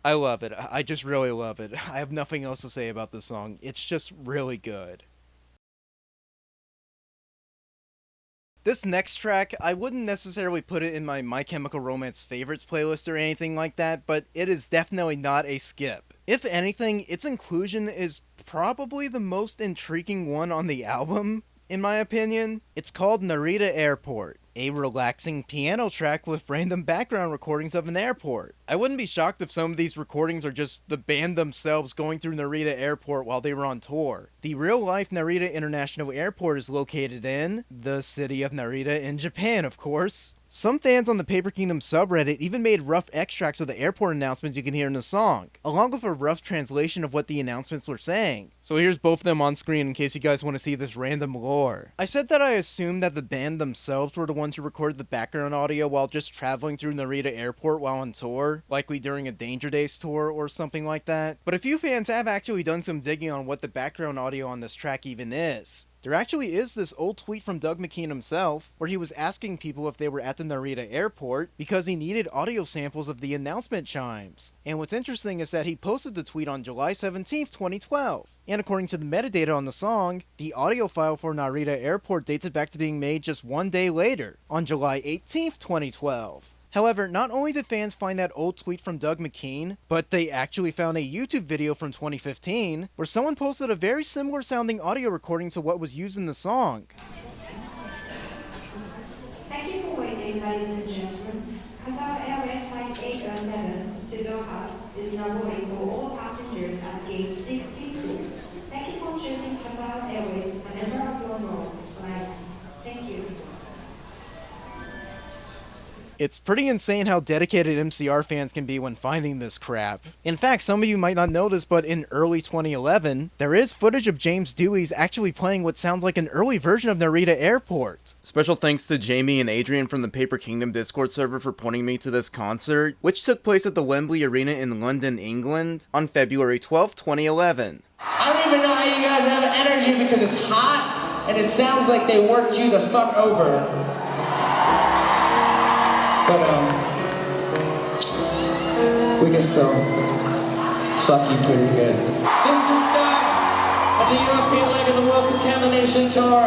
I love it. I just really love it. I have nothing else to say about this song. It's just really good. This next track, I wouldn't necessarily put it in My Chemical Romance favorites playlist or anything like that, but it is definitely not a skip. If anything, its inclusion is probably the most intriguing one on the album, in my opinion. It's called Narita Airport, a relaxing piano track with random background recordings of an airport. I wouldn't be shocked if some of these recordings are just the band themselves going through Narita Airport while they were on tour. The real-life Narita International Airport is located in the city of Narita in Japan, of course. Some fans on the Paper Kingdom subreddit even made rough extracts of the airport announcements you can hear in the song, along with a rough translation of what the announcements were saying. So here's both of them on screen in case you guys want to see this random lore. I said that I assumed that the band themselves were the ones who recorded the background audio while just traveling through Narita Airport while on tour, likely during a Danger Days tour or something like that. But a few fans have actually done some digging on what the background audio on this track even is. There actually is this old tweet from Doug McKean himself, where he was asking people if they were at the Narita airport because he needed audio samples of the announcement chimes. And what's interesting is that he posted the tweet on July 17th, 2012. And according to the metadata on the song, the audio file for Narita Airport dated back to being made just one day later, on July 18th, 2012. However, not only did fans find that old tweet from Doug McKean, but they actually found a YouTube video from 2015 where someone posted a very similar sounding audio recording to what was used in the song. Thank you for waiting, ladies and gentlemen. Qatar Airways Flight 807 to Doha is now boarding for all passengers at gate 66. Thank you for choosing Qatar Airways and member of your road flight. Thank you. It's pretty insane how dedicated MCR fans can be when finding this crap. In fact, some of you might not know this, but in early 2011, there is footage of James Dewey's actually playing what sounds like an early version of Narita Airport. Special thanks to Jamie and Adrian from the Paper Kingdom Discord server for pointing me to this concert, which took place at the Wembley Arena in London, England, on February 12, 2011. I don't even know how you guys have energy because it's hot and it sounds like they worked you the fuck over. But we can still fuck you pretty good. This is the start of the European leg of the World Contamination Tour.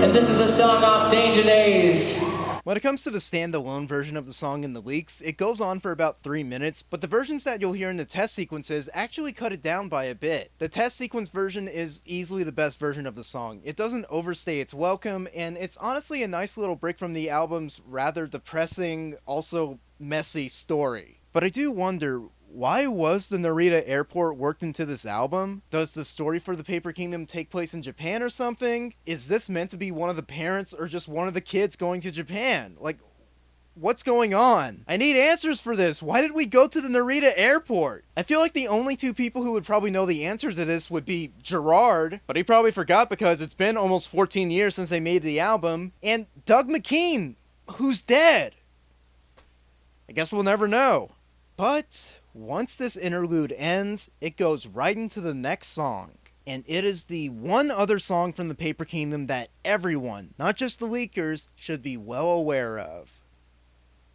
And this is a song off Danger Days. When it comes to the standalone version of the song in the leaks, it goes on for about 3 minutes, but the versions that you'll hear in the test sequences actually cut it down by a bit. The test sequence version is easily the best version of the song. It doesn't overstay its welcome, and it's honestly a nice little break from the album's rather depressing, also messy story. But I do wonder, why was the Narita Airport worked into this album? Does the story for the Paper Kingdom take place in Japan or something? Is this meant to be one of the parents or just one of the kids going to Japan? Like, what's going on? I need answers for this. Why did we go to the Narita Airport? I feel like the only two people who would probably know the answer to this would be Gerard, but he probably forgot because it's been almost 14 years since they made the album, and Doug McKean, who's dead. I guess we'll never know. But once this interlude ends, it goes right into the next song. And it is the one other song from the Paper Kingdom that everyone, not just the leakers, should be well aware of.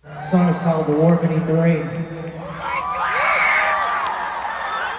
The song is called The War Beneath the Rain.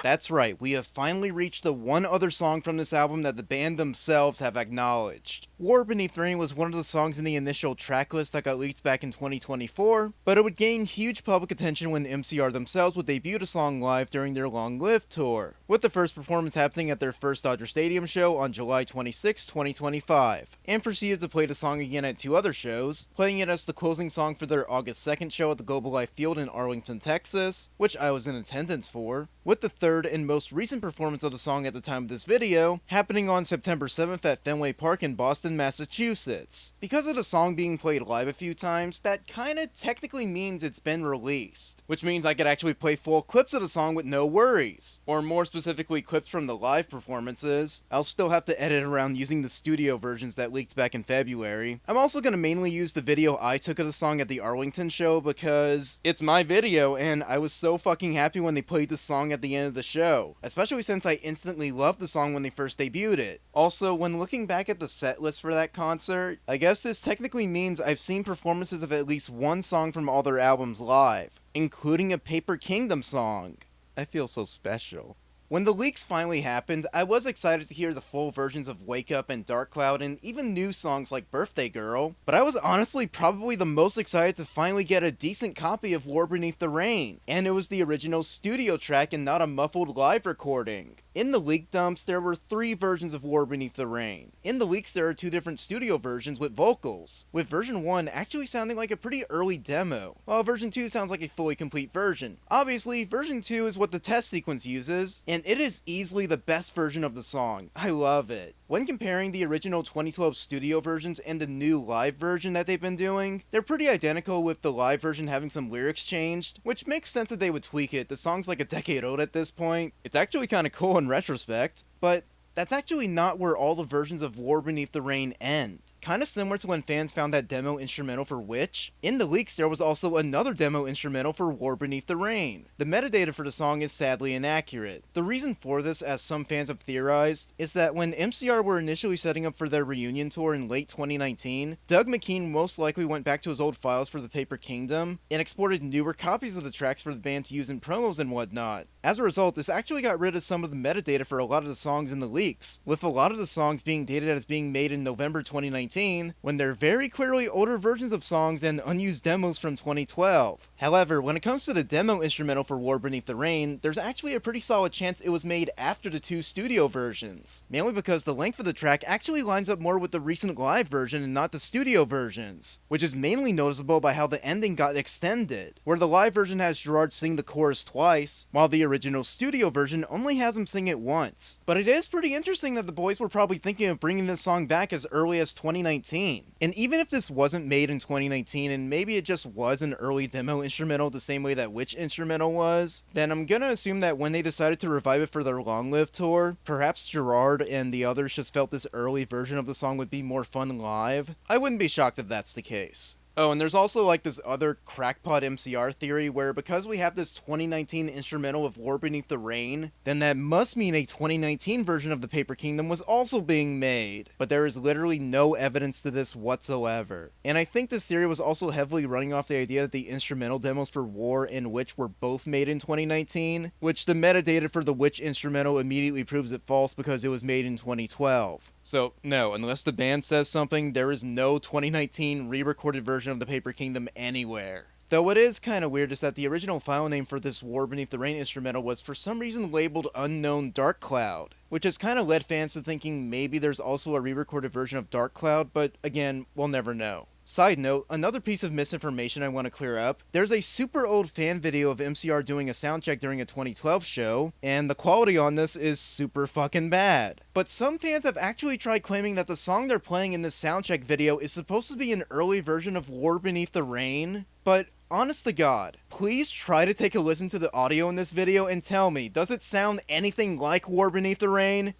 That's right, we have finally reached the one other song from this album that the band themselves have acknowledged. War Beneath the Rain was one of the songs in the initial tracklist that got leaked back in 2024, but it would gain huge public attention when MCR themselves would debut the song live during their long-lived tour, with the first performance happening at their first Dodger Stadium show on July 26, 2025, and proceeded to play the song again at 2 other shows, playing it as the closing song for their August 2nd show at the Global Life Field in Arlington, Texas, which I was in attendance for, with the third and most recent performance of the song at the time of this video happening on September 7th at Fenway Park in Boston, Massachusetts. Because of the song being played live a few times, that kinda technically means it's been released, which means I could actually play full clips of the song with no worries, or more specifically clips from the live performances. I'll still have to edit around using the studio versions that leaked back in February. I'm also going to mainly use the video I took of the song at the Arlington show because it's my video and I was so fucking happy when they played the song at the end of the show, especially since I instantly loved the song when they first debuted it. Also, when looking back at the set list for that concert, I guess this technically means I've seen performances of at least one song from all their albums live, including a Paper Kingdom song. I feel so special. When the leaks finally happened, I was excited to hear the full versions of Wake Up and Dark Cloud and even new songs like Birthday Girl, but I was honestly probably the most excited to finally get a decent copy of War Beneath the Rain, and it was the original studio track and not a muffled live recording. In the leak dumps, there were 3 versions of War Beneath the Rain. In the leaks, there are 2 different studio versions with vocals, with version 1 actually sounding like a pretty early demo, while version 2 sounds like a fully complete version. Obviously, version 2 is what the test sequence uses, and it is easily the best version of the song. I love it. When comparing the original 2012 studio versions and the new live version that they've been doing, they're pretty identical, with the live version having some lyrics changed, which makes sense that they would tweak it. The song's like a decade old at this point. It's actually kinda cool in retrospect, but that's actually not where all the versions of War Beneath the Rain end. Kinda similar to when fans found that demo instrumental for Witch, in the leaks there was also another demo instrumental for War Beneath the Rain. The metadata for the song is sadly inaccurate. The reason for this, as some fans have theorized, is that when MCR were initially setting up for their reunion tour in late 2019, Doug McKean most likely went back to his old files for the Paper Kingdom and exported newer copies of the tracks for the band to use in promos and whatnot. As a result, this actually got rid of some of the metadata for a lot of the songs in the leaks, with a lot of the songs being dated as being made in November 2019, when they're very clearly older versions of songs and unused demos from 2012. However, when it comes to the demo instrumental for War Beneath the Rain, there's actually a pretty solid chance it was made after the 2 studio versions, mainly because the length of the track actually lines up more with the recent live version and not the studio versions, which is mainly noticeable by how the ending got extended, where the live version has Gerard sing the chorus twice, while the original studio version only has him sing it once. But it is pretty interesting that the boys were probably thinking of bringing this song back as early as 2019. And even if this wasn't made in 2019 and maybe it just was an early demo instrumental the same way that Witch instrumental was, then I'm gonna assume that when they decided to revive it for their long-lived tour, perhaps Gerard and the others just felt this early version of the song would be more fun live. I wouldn't be shocked if that's the case. Oh, and there's also like this other crackpot MCR theory where because we have this 2019 instrumental of War Beneath the Rain, then that must mean a 2019 version of the Paper Kingdom was also being made. But there is literally no evidence to this whatsoever. And I think this theory was also heavily running off the idea that the instrumental demos for War and Witch were both made in 2019, which the metadata for the Witch instrumental immediately proves it false because it was made in 2012. So, no, unless the band says something, there is no 2019 re-recorded version of the Paper Kingdom anywhere. Though it is kinda weird is that the original file name for this War Beneath the Rain instrumental was for some reason labeled Unknown Dark Cloud, which has kinda led fans to thinking maybe there's also a re-recorded version of Dark Cloud, but again, we'll never know. Side note, another piece of misinformation I want to clear up, there's a super old fan video of MCR doing a soundcheck during a 2012 show, and the quality on this is super fucking bad. But some fans have actually tried claiming that the song they're playing in this soundcheck video is supposed to be an early version of War Beneath the Rain, but honest to God, please try to take a listen to the audio in this video and tell me, does it sound anything like War Beneath the Rain?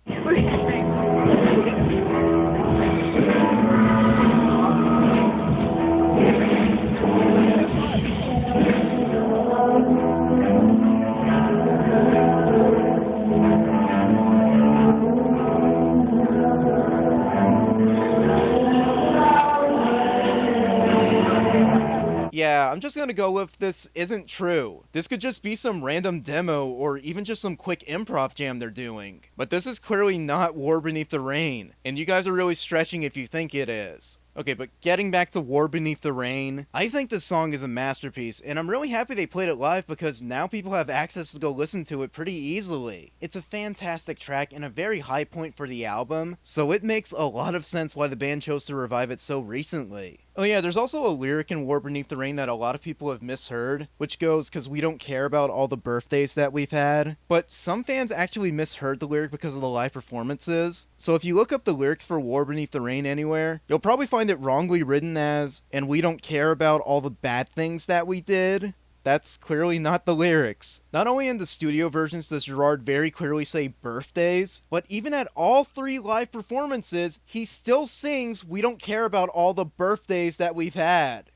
yeah, I'm just gonna go with this isn't true. This could just be some random demo or even just some quick improv jam they're doing. But this is clearly not War Beneath the Rain, and you guys are really stretching if you think it is. Okay, but getting back to War Beneath the Rain, I think this song is a masterpiece, and I'm really happy they played it live because now people have access to go listen to it pretty easily. It's a fantastic track and a very high point for the album, so it makes a lot of sense why the band chose to revive it so recently. Oh yeah, there's also a lyric in War Beneath the Rain that a lot of people have misheard, which goes, "'Cause we don't care about all the birthdays that we've had." But some fans actually misheard the lyric because of the live performances. So if you look up the lyrics for War Beneath the Rain anywhere, you'll probably find it wrongly written as, "and we don't care about all the bad things that we did." That's clearly not the lyrics. Not only in the studio versions does Gerard very clearly say birthdays, but even at all 3 live performances, he still sings "We don't care about all the birthdays that we've had."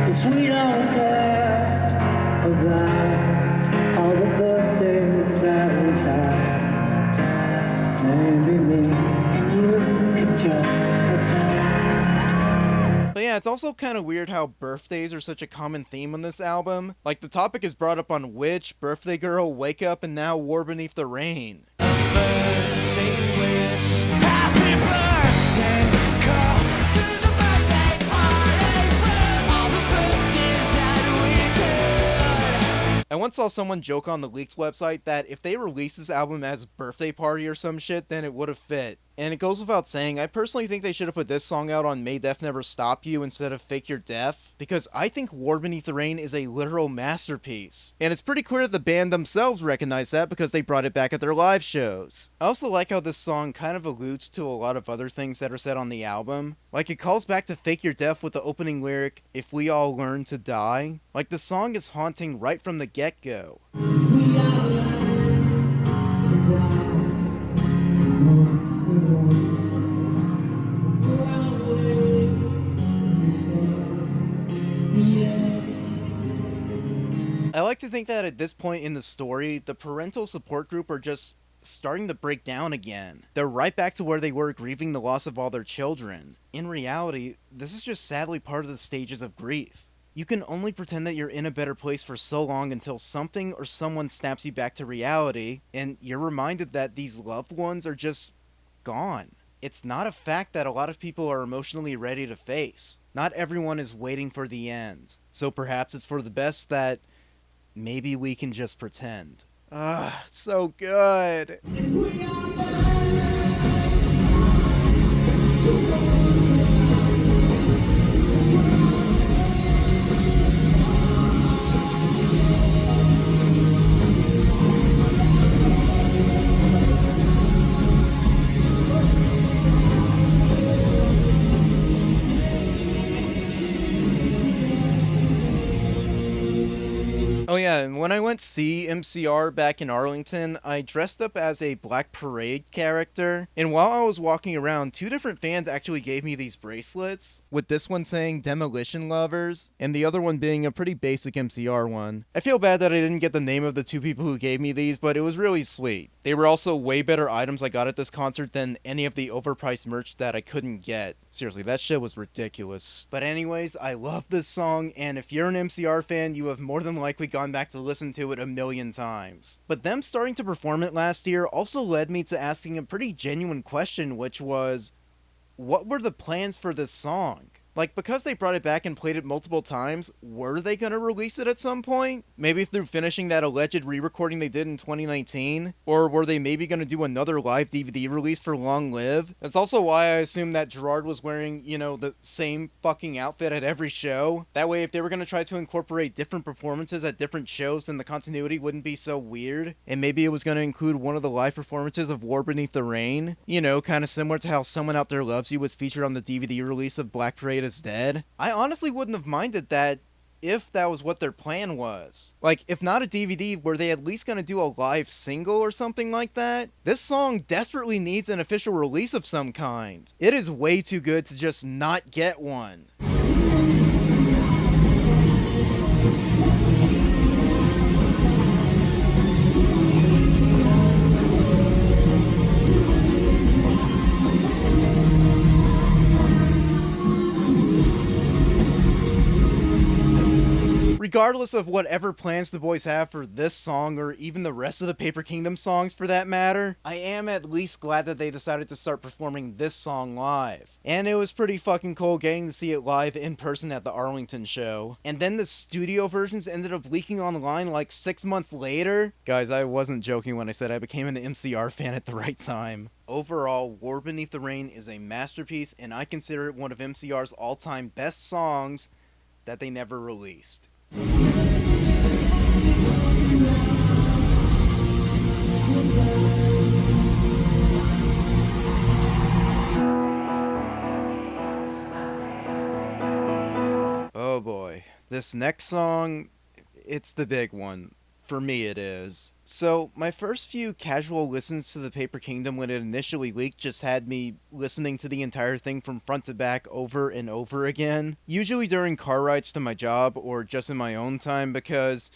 Cause we don't care about all the birthdays that we've had. Maybe me and you could just pretend. But yeah, it's also kind of weird how birthdays are such a common theme on this album. Like, the topic is brought up on Witch, Birthday Girl, Wake Up, and now War Beneath the Rain. Birthday wish, happy birthday, call to the birthday party, all the birthdays that we've had. I once saw someone joke on the Leaks website that if they released this album as Birthday Party or some shit, then it would have fit. And it goes without saying, I personally think they should have put this song out on May Death Never Stop You instead of Fake Your Death, because I think War Beneath the Rain is a literal masterpiece. And it's pretty clear that the band themselves recognize that because they brought it back at their live shows. I also like how this song kind of alludes to a lot of other things that are said on the album. Like, it calls back to Fake Your Death with the opening lyric, "If we all learn to die." Like, the song is haunting right from the get-go. I like to think that at this point in the story, the parental support group are just starting to break down again. They're right back to where they were grieving the loss of all their children. In reality, this is just sadly part of the stages of grief. You can only pretend that you're in a better place for so long until something or someone snaps you back to reality, and you're reminded that these loved ones are just gone. It's not a fact that a lot of people are emotionally ready to face. Not everyone is waiting for the end. So perhaps it's for the best that maybe we can just pretend. So good. Oh yeah, and when I went to see MCR back in Arlington, I dressed up as a Black Parade character, and while I was walking around, 2 different fans actually gave me these bracelets, with this one saying Demolition Lovers, and the other one being a pretty basic MCR one. I feel bad that I didn't get the name of the 2 people who gave me these, but it was really sweet. They were also way better items I got at this concert than any of the overpriced merch that I couldn't get. Seriously, that shit was ridiculous. But anyways, I love this song, and if you're an MCR fan, you have more than likely gone back to listen to it a million times. But them starting to perform it last year also led me to asking a pretty genuine question, which was, what were the plans for this song? Like, because they brought it back and played it multiple times, were they gonna release it at some point? Maybe through finishing that alleged re-recording they did in 2019? Or were they maybe gonna do another live DVD release for Long Live? That's also why I assume that Gerard was wearing, the same fucking outfit at every show. That way, if they were gonna try to incorporate different performances at different shows, then the continuity wouldn't be so weird. And maybe it was gonna include one of the live performances of War Beneath the Rain. Kinda similar to how Someone Out There Loves You was featured on the DVD release of Black Parade is Dead. I honestly wouldn't have minded that if that was what their plan was. Like, if not a DVD, were they at least gonna do a live single or something like that? This song desperately needs an official release of some kind. It is way too good to just not get one. regardless of whatever plans the boys have for this song or even the rest of the Paper Kingdom songs for that matter, I am at least glad that they decided to start performing this song live. And it was pretty fucking cool getting to see it live in person at the Arlington show. And then the studio versions ended up leaking online like 6 months later. Guys, I wasn't joking when I said I became an MCR fan at the right time. Overall, War Beneath the Rain is a masterpiece, and I consider it one of MCR's all-time best songs that they never released. Oh boy, this next song, it's the big one. For me it is. So, my first few casual listens to the Paper Kingdom when it initially leaked just had me listening to the entire thing from front to back over and over again. Usually during car rides to my job or just in my own time because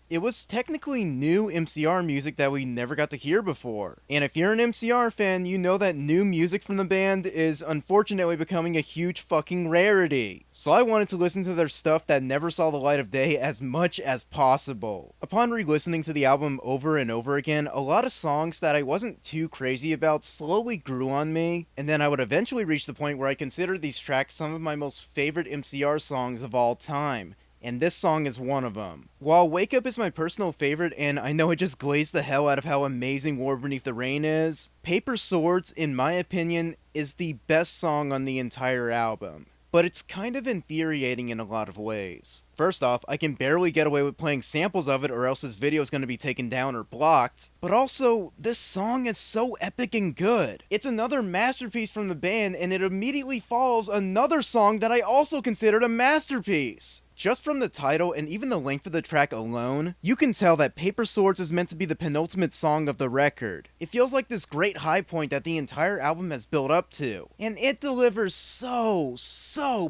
it was technically new MCR music that we never got to hear before. And if you're an MCR fan, you know that new music from the band is unfortunately becoming a huge fucking rarity. So I wanted to listen to their stuff that never saw the light of day as much as possible. Upon re-listening to the album over and over again, a lot of songs that I wasn't too crazy about slowly grew on me, and then I would eventually reach the point where I considered these tracks some of my most favorite MCR songs of all time. And this song is one of them. While Wake Up is my personal favorite, and I know it just glazed the hell out of how amazing War Beneath the Rain is, Paper Swords, in my opinion, is the best song on the entire album. But it's kind of infuriating in a lot of ways. First off, I can barely get away with playing samples of it or else this video is going to be taken down or blocked. But also, this song is so epic and good. It's another masterpiece from the band, and it immediately follows another song that I also considered a masterpiece. Just from the title and even the length of the track alone, you can tell that Paper Swords is meant to be the penultimate song of the record. It feels like this great high point that the entire album has built up to. And it delivers so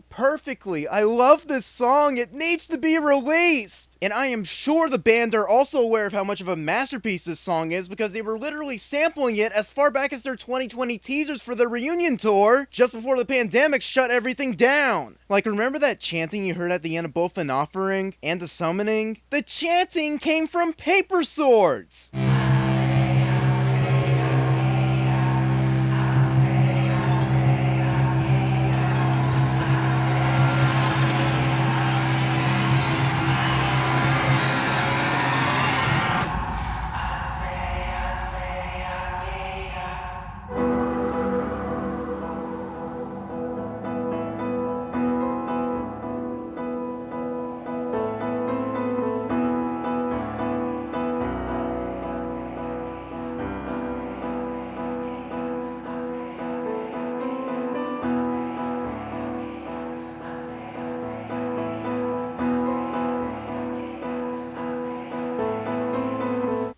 perfectly. I love this song. It needs to be released. And I am sure the band are also aware of how much of a masterpiece this song is because they were literally sampling it as far back as their 2020 teasers for the reunion tour, just before the pandemic shut everything down. Like, remember that chanting you heard at the end of both An Offering and The Summoning? The chanting came from Paper Swords!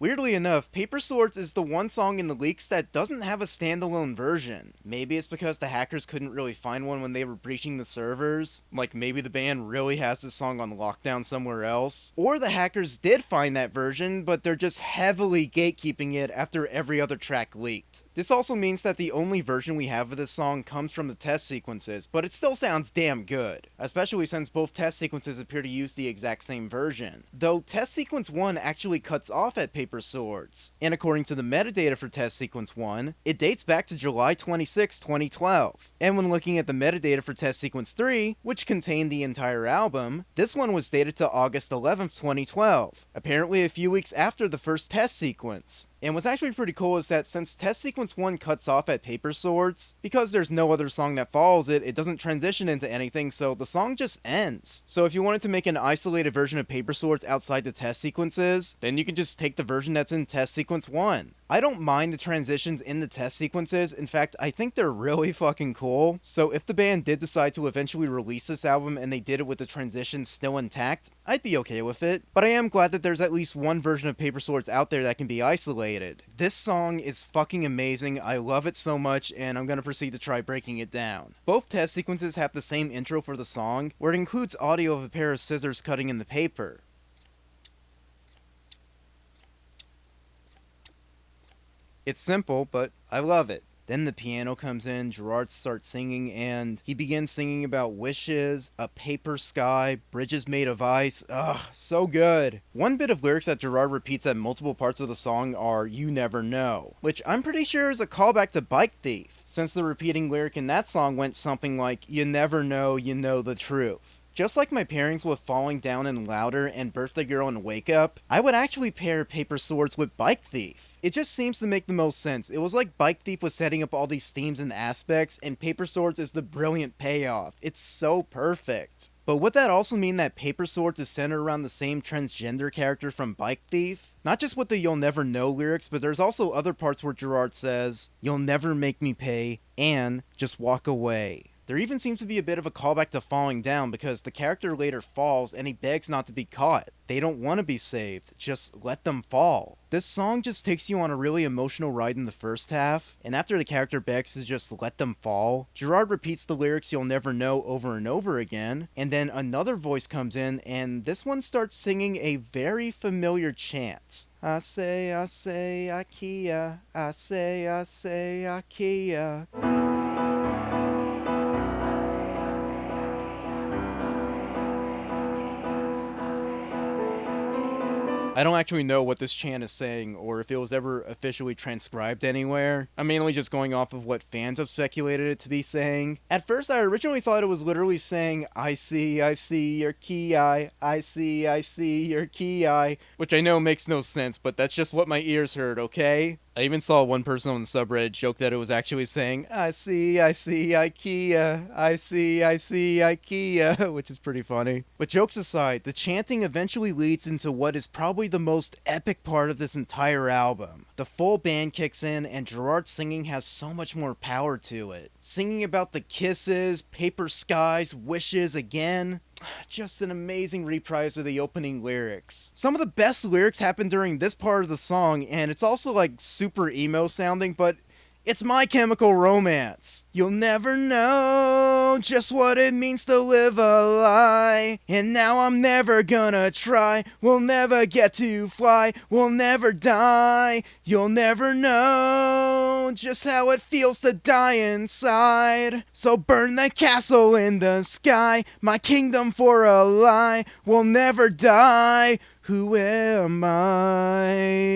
Weirdly enough, Paper Swords is the one song in the leaks that doesn't have a standalone version. Maybe it's because the hackers couldn't really find one when they were breaching the servers. Like, maybe the band really has this song on lockdown somewhere else. Or the hackers did find that version, but they're just heavily gatekeeping it after every other track leaked. This also means that the only version we have of this song comes from the test sequences, but it still sounds damn good. Especially since both test sequences appear to use the exact same version. Though test sequence 1 actually cuts off at Paper Swords. And according to the metadata for test sequence 1, it dates back to July 26, 2012. And when looking at the metadata for test sequence 3, which contained the entire album, this one was dated to August 11, 2012. Apparently a few weeks after the first test sequence. And what's actually pretty cool is that since test sequence 1 cuts off at Paper Swords, because there's no other song that follows it, it doesn't transition into anything, so the song just ends. So if you wanted to make an isolated version of Paper Swords outside the test sequences, then you can just take the version that's in test sequence 1. I don't mind the transitions in the test sequences. In fact, I think they're really fucking cool. So if the band did decide to eventually release this album and they did it with the transitions still intact, I'd be okay with it. But I am glad that there's at least one version of Paper Swords out there that can be isolated. This song is fucking amazing. I love it so much, and I'm gonna proceed to try breaking it down. Both test sequences have the same intro for the song, where it includes audio of a pair of scissors cutting in the paper. It's simple, but I love it. Then the piano comes in, Gerard starts singing, and he begins singing about wishes, a paper sky, bridges made of ice. Ugh, so good. One bit of lyrics that Gerard repeats at multiple parts of the song are "You Never Know," which I'm pretty sure is a callback to Bike Thief, since the repeating lyric in that song went something like, "You never know, you know the truth." Just like my pairings with Falling Down and Louder and Birthday Girl and Wake Up, I would actually pair Paper Swords with Bike Thief. It just seems to make the most sense. It was like Bike Thief was setting up all these themes and aspects, and Paper Swords is the brilliant payoff. It's so perfect. But would that also mean that Paper Swords is centered around the same transgender character from Bike Thief? Not just with the "You'll Never Know" lyrics, but there's also other parts where Gerard says, "You'll never make me pay," and "just walk away." There even seems to be a bit of a callback to Falling Down, because the character later falls and he begs not to be caught. They don't want to be saved, just let them fall. This song just takes you on a really emotional ride in the first half, and after the character begs to just let them fall, Gerard repeats the lyrics "You'll never know" over and over again, and then another voice comes in, and this one starts singing a very familiar chant. I say, IKEA, I say, IKEA. I don't actually know what this chant is saying, or if it was ever officially transcribed anywhere. I'm mainly just going off of what fans have speculated it to be saying. At first, I originally thought it was literally saying, I see your key eye, I see your key eye, which I know makes no sense, but that's just what my ears heard, okay? I even saw one person on the subreddit joke that it was actually saying, I see IKEA, I see IKEA, which is pretty funny. But jokes aside, the chanting eventually leads into what is probably the most epic part of this entire album. The full band kicks in, and Gerard's singing has so much more power to it. Singing about the kisses, paper skies, wishes again. Just an amazing reprise of the opening lyrics. Some of the best lyrics happen during this part of the song, and it's also like super emo sounding, but it's My Chemical Romance. You'll never know just what it means to live a lie, and now I'm never gonna try. We'll never get to fly, we'll never die. You'll never know just how it feels to die inside. So burn the castle in the sky, my kingdom for a lie. We'll never die. Who am I?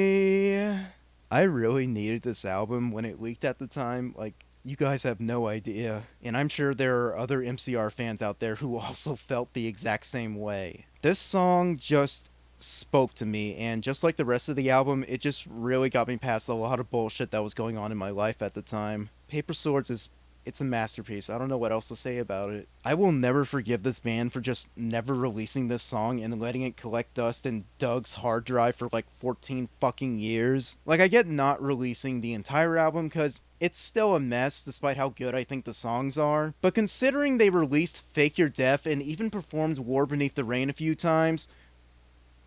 I really needed this album when it leaked at the time. Like, you guys have no idea. And I'm sure there are other MCR fans out there who also felt the exact same way. This song just spoke to me, and just like the rest of the album, it just really got me past a lot of bullshit that was going on in my life at the time. Paper Swords it's a masterpiece. I don't know what else to say about it. I will never forgive this band for just never releasing this song and letting it collect dust in Doug's hard drive for like 14 fucking years. Like, I get not releasing the entire album because it's still a mess despite how good I think the songs are, but considering they released Fake Your Death and even performed War Beneath the Rain a few times,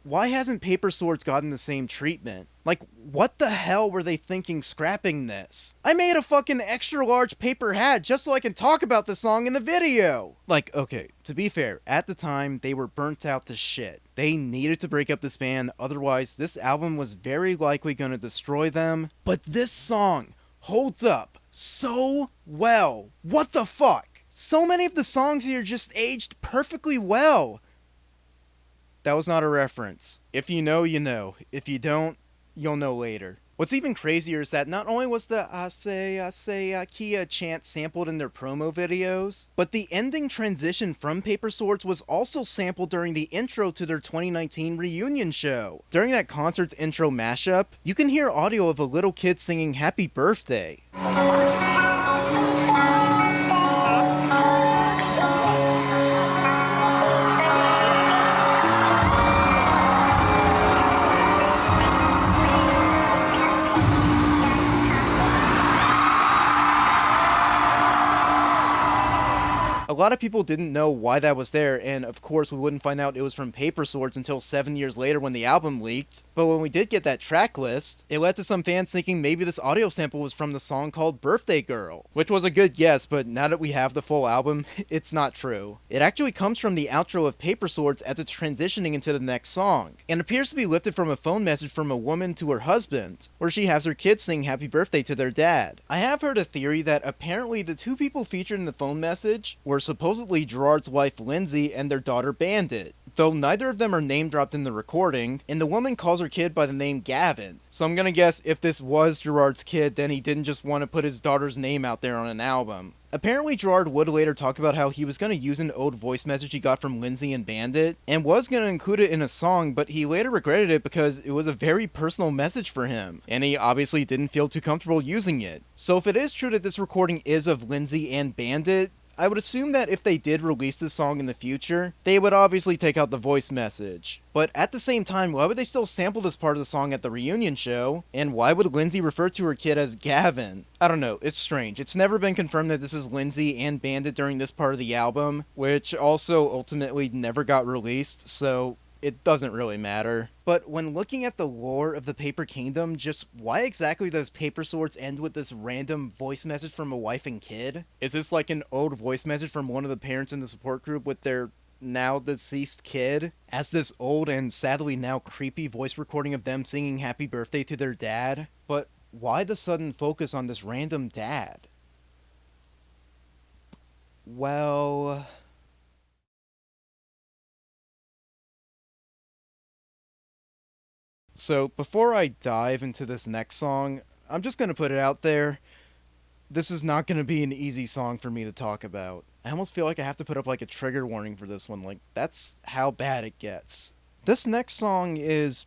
why hasn't Paper Swords gotten the same treatment? Like, what the hell were they thinking scrapping this? I made a fucking extra large paper hat just so I can talk about the song in the video! Like, okay, to be fair, at the time, they were burnt out to shit. They needed to break up this band, otherwise this album was very likely gonna destroy them. But this song holds up so well. What the fuck? So many of the songs here just aged perfectly well. That was not a reference. If you know, you know. If you don't, you'll know later. What's even crazier is that not only was the I say IKEA chant sampled in their promo videos, but the ending transition from Paper Swords was also sampled during the intro to their 2019 reunion show. During that concert's intro mashup, you can hear audio of a little kid singing Happy Birthday. A lot of people didn't know why that was there, and of course we wouldn't find out it was from Paper Swords until 7 years later when the album leaked. But when we did get that track list, it led to some fans thinking maybe this audio sample was from the song called Birthday Girl, which was a good guess, but now that we have the full album, it's not true. It actually comes from the outro of Paper Swords as it's transitioning into the next song, and appears to be lifted from a phone message from a woman to her husband, where she has her kids sing happy birthday to their dad. I have heard a theory that apparently the two people featured in the phone message were supposedly Gerard's wife Lindsay and their daughter Bandit, though neither of them are name dropped in the recording, and the woman calls her kid by the name Gavin. So I'm gonna guess if this was Gerard's kid, then he didn't just want to put his daughter's name out there on an album. Apparently Gerard would later talk about how he was going to use an old voice message he got from Lindsay and Bandit, and was going to include it in a song, but he later regretted it because it was a very personal message for him, and he obviously didn't feel too comfortable using it. So if it is true that this recording is of Lindsay and Bandit, I would assume that if they did release this song in the future, they would obviously take out the voice message. But at the same time, why would they still sample this part of the song at the reunion show? And why would Lindsay refer to her kid as Gavin? I don't know, it's strange. It's never been confirmed that this is Lindsay and Bandit during this part of the album, which also ultimately never got released, so it doesn't really matter. But when looking at the lore of the Paper Kingdom, just why exactly does Paper Swords end with this random voice message from a wife and kid? Is this like an old voice message from one of the parents in the support group with their now deceased kid, as this old and sadly now creepy voice recording of them singing happy birthday to their dad? But why the sudden focus on this random dad? Well, so before I dive into this next song, I'm just going to put it out there. This is not going to be an easy song for me to talk about. I almost feel like I have to put up like a trigger warning for this one. Like, that's how bad it gets. This next song is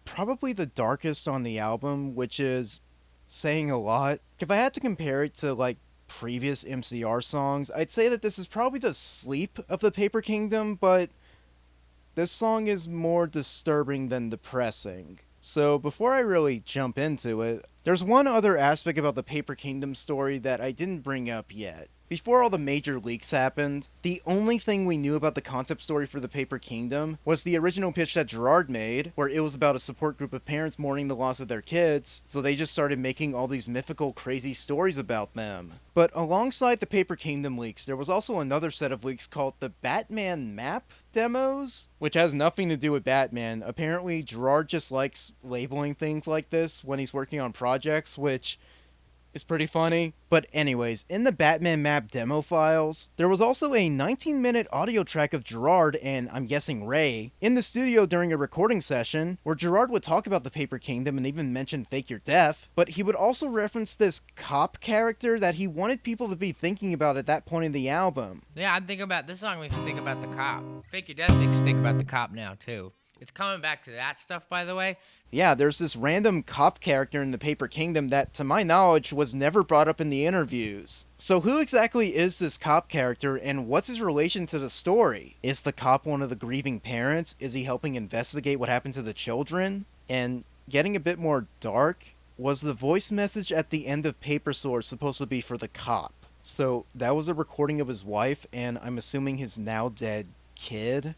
probably the darkest on the album, which is saying a lot. If I had to compare it to like previous MCR songs, I'd say that this is probably the sleep of the Paper Kingdom, but this song is more disturbing than depressing. So before I really jump into it, there's one other aspect about the Paper Kingdom story that I didn't bring up yet. Before all the major leaks happened, the only thing we knew about the concept story for the Paper Kingdom was the original pitch that Gerard made, where it was about a support group of parents mourning the loss of their kids, so they just started making all these mythical, crazy stories about them. But alongside the Paper Kingdom leaks, there was also another set of leaks called the Batman Map demos, which has nothing to do with Batman. Apparently, Gerard just likes labeling things like this when he's working on projects, which is pretty funny. But anyways, in the Batman Map demo files, there was also a 19-minute audio track of Gerard and, I'm guessing, Ray in the studio during a recording session, where Gerard would talk about the Paper Kingdom and even mention Fake Your Death, but he would also reference this cop character that he wanted people to be thinking about at that point in the album. Yeah, I'm thinking about this song makes you think about the cop. Fake Your Death makes you think about the cop now, too. It's coming back to that stuff, by the way. Yeah, there's this random cop character in the Paper Kingdom that, to my knowledge, was never brought up in the interviews. So who exactly is this cop character, and what's his relation to the story? Is the cop one of the grieving parents? Is he helping investigate what happened to the children? And getting a bit more dark, was the voice message at the end of Paper Swords supposed to be for the cop? So that was a recording of his wife, and I'm assuming his now dead kid?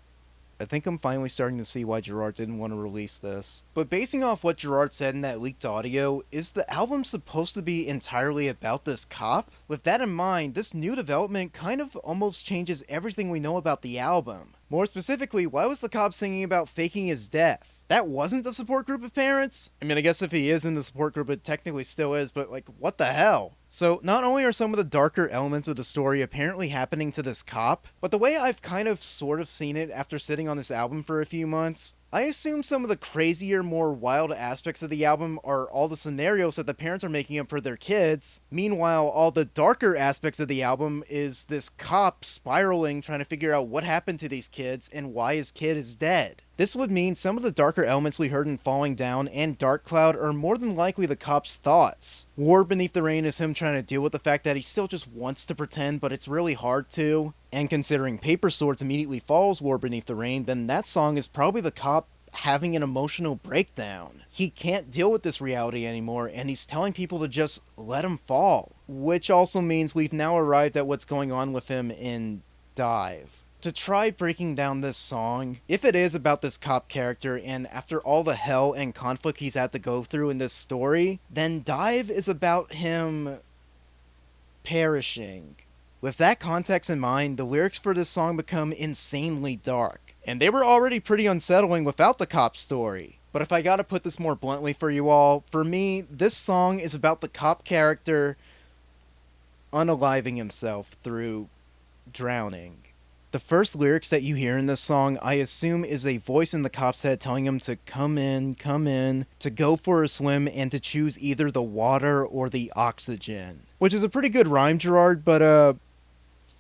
I think I'm finally starting to see why Gerard didn't want to release this. But basing off what Gerard said in that leaked audio, is the album supposed to be entirely about this cop? With that in mind, this new development kind of almost changes everything we know about the album. More specifically, why was the cop singing about faking his death? That wasn't the support group of parents? I mean, I guess if he is in the support group, it technically still is, but like, what the hell? So, not only are some of the darker elements of the story apparently happening to this cop, but the way I've kind of sort of seen it after sitting on this album for a few months, I assume some of the crazier, more wild aspects of the album are all the scenarios that the parents are making up for their kids. Meanwhile, all the darker aspects of the album is this cop spiraling, trying to figure out what happened to these kids and why his kid is dead. This would mean some of the darker elements we heard in Falling Down and Dark Cloud are more than likely the cop's thoughts. War Beneath the Rain is him trying to deal with the fact that he still just wants to pretend, but it's really hard to. And considering Paper Swords immediately follows War Beneath the Rain, then that song is probably the cop having an emotional breakdown. He can't deal with this reality anymore, and he's telling people to just let him fall. Which also means we've now arrived at what's going on with him in Dive. To try breaking down this song, if it is about this cop character and after all the hell and conflict he's had to go through in this story, then Dive is about him perishing. With that context in mind, the lyrics for this song become insanely dark, and they were already pretty unsettling without the cop story. But if I gotta put this more bluntly for you all, for me, this song is about the cop character unaliving himself through drowning. The first lyrics that you hear in this song, I assume, is a voice in the cop's head telling him to come in, to go for a swim, and to choose either the water or the oxygen. Which is a pretty good rhyme, Gerard, but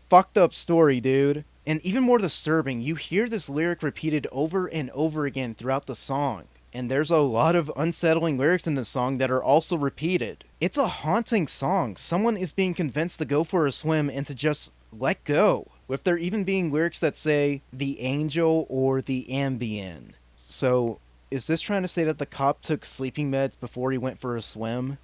fucked up story, dude. And even more disturbing, you hear this lyric repeated over and over again throughout the song. And there's a lot of unsettling lyrics in this song that are also repeated. It's a haunting song. Someone is being convinced to go for a swim and to just let go. With there even being lyrics that say, the angel or the Ambien. So, is this trying to say that the cop took sleeping meds before he went for a swim?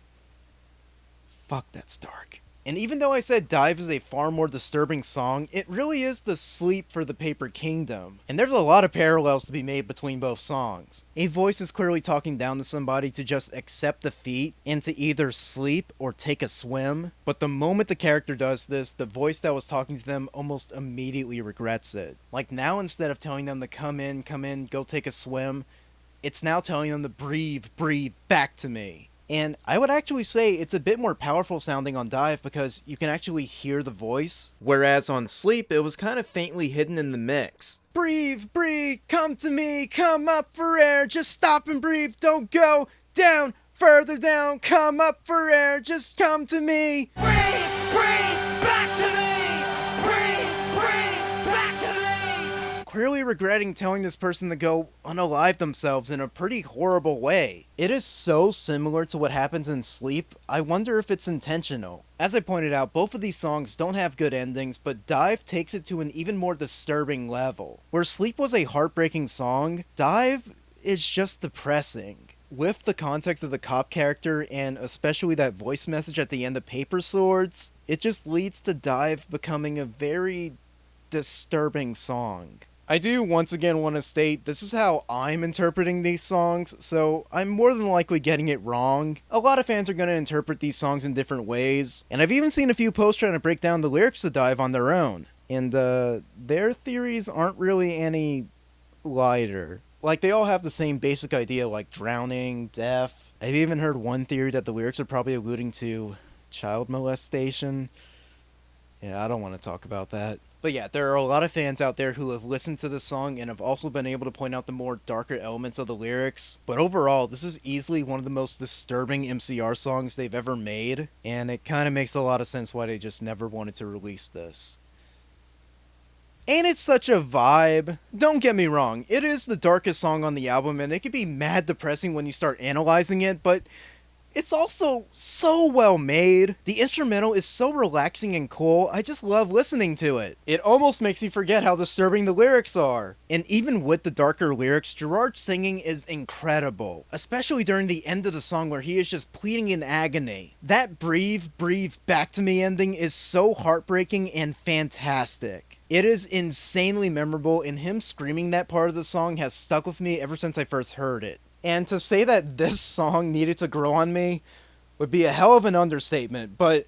Fuck, that's dark. And even though I said Dive is a far more disturbing song, it really is the sleep for the Paper Kingdom. And there's a lot of parallels to be made between both songs. A voice is clearly talking down to somebody to just accept defeat and to either sleep or take a swim. But the moment the character does this, the voice that was talking to them almost immediately regrets it. Like now, instead of telling them to come in, go take a swim, it's now telling them to breathe back to me. And I would actually say it's a bit more powerful sounding on Dive because you can actually hear the voice. Whereas on Sleep, it was kind of faintly hidden in the mix. Breathe, come to me, come up for air, just stop and breathe, don't go down, further down, come up for air, just come to me. Breathe, back to me. Breathe, back to me. Clearly regretting telling this person to go unalive themselves in a pretty horrible way. It is so similar to what happens in Sleep, I wonder if it's intentional. As I pointed out, both of these songs don't have good endings, but Dive takes it to an even more disturbing level. Where Sleep was a heartbreaking song, Dive is just depressing. With the context of the cop character, and especially that voice message at the end of Paper Swords, it just leads to Dive becoming a very disturbing song. I do once again want to state this is how I'm interpreting these songs, so I'm more than likely getting it wrong. A lot of fans are going to interpret these songs in different ways, and I've even seen a few posts trying to break down the lyrics to Dive on their own, and their theories aren't really any lighter. Like, they all have the same basic idea, like drowning, death. I've even heard one theory that the lyrics are probably alluding to child molestation. Yeah, I don't want to talk about that. But yeah, there are a lot of fans out there who have listened to this song and have also been able to point out the more darker elements of the lyrics. But overall, this is easily one of the most disturbing MCR songs they've ever made, and it kind of makes a lot of sense why they just never wanted to release this. Ain't it such a vibe? Don't get me wrong, it is the darkest song on the album, and it can be mad depressing when you start analyzing it, but it's also so well made. The instrumental is so relaxing and cool, I just love listening to it. It almost makes you forget how disturbing the lyrics are. And even with the darker lyrics, Gerard's singing is incredible. Especially during the end of the song where he is just pleading in agony. That breathe back to me ending is so heartbreaking and fantastic. It is insanely memorable, and him screaming that part of the song has stuck with me ever since I first heard it. And to say that this song needed to grow on me would be a hell of an understatement, but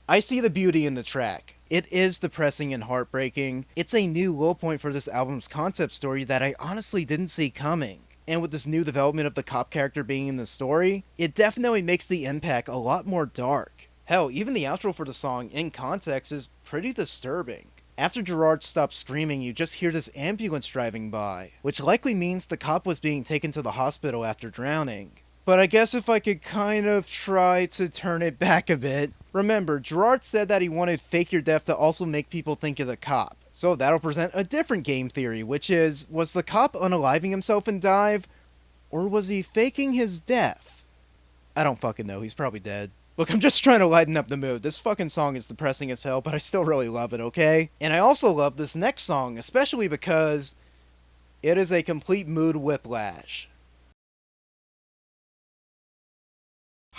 I see the beauty in the track. It is depressing and heartbreaking. It's a new low point for this album's concept story that I honestly didn't see coming. And with this new development of the cop character being in the story, it definitely makes the impact a lot more dark. Hell, even the outro for the song, in context, is pretty disturbing. After Gerard stops screaming, you just hear this ambulance driving by, which likely means the cop was being taken to the hospital after drowning. But I guess if I could kind of try to turn it back a bit, remember, Gerard said that he wanted Fake Your Death to also make people think of the cop. So that'll present a different game theory, which is, was the cop unaliving himself in Dive, or was he faking his death? I don't fucking know, he's probably dead. Look, I'm just trying to lighten up the mood. This fucking song is depressing as hell, but I still really love it, okay? And I also love this next song, especially because it is a complete mood whiplash.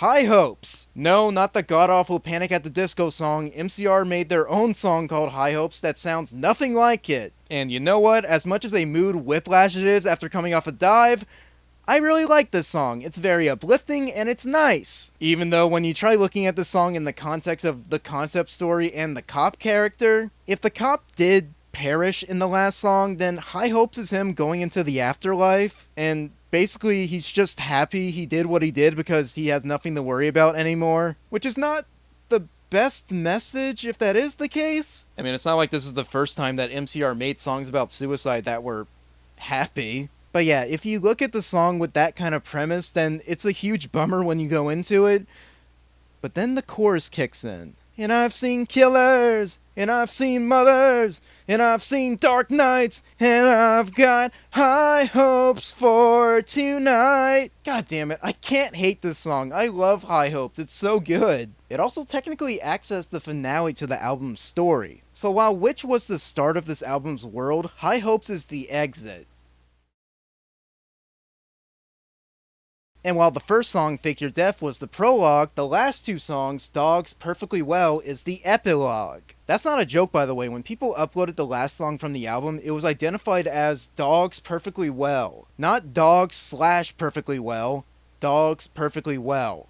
High Hopes! No, not the god-awful Panic at the Disco song. MCR made their own song called High Hopes that sounds nothing like it. And you know what? As much as a mood whiplash it is after coming off a dive, I really like this song. It's very uplifting and it's nice. Even though when you try looking at the song in the context of the concept story and the cop character, if the cop did perish in the last song, then High Hopes is him going into the afterlife, and basically he's just happy he did what he did because he has nothing to worry about anymore, which is not the best message if that is the case. I mean, it's not like this is the first time that MCR made songs about suicide that were happy. But yeah, if you look at the song with that kind of premise, then it's a huge bummer when you go into it. But then the chorus kicks in. And I've seen killers, and I've seen mothers, and I've seen dark nights, and I've got high hopes for tonight. God damn it, I can't hate this song. I love High Hopes, it's so good. It also technically acts as the finale to the album's story. So while Witch was the start of this album's world, High Hopes is the exit. And while the first song, Fake Your Death, was the prologue, the last two songs, Dogs Perfectly Well, is the epilogue. That's not a joke, by the way. When people uploaded the last song from the album, it was identified as Dogs Perfectly Well. Not Dogs / Perfectly Well. Dogs Perfectly Well.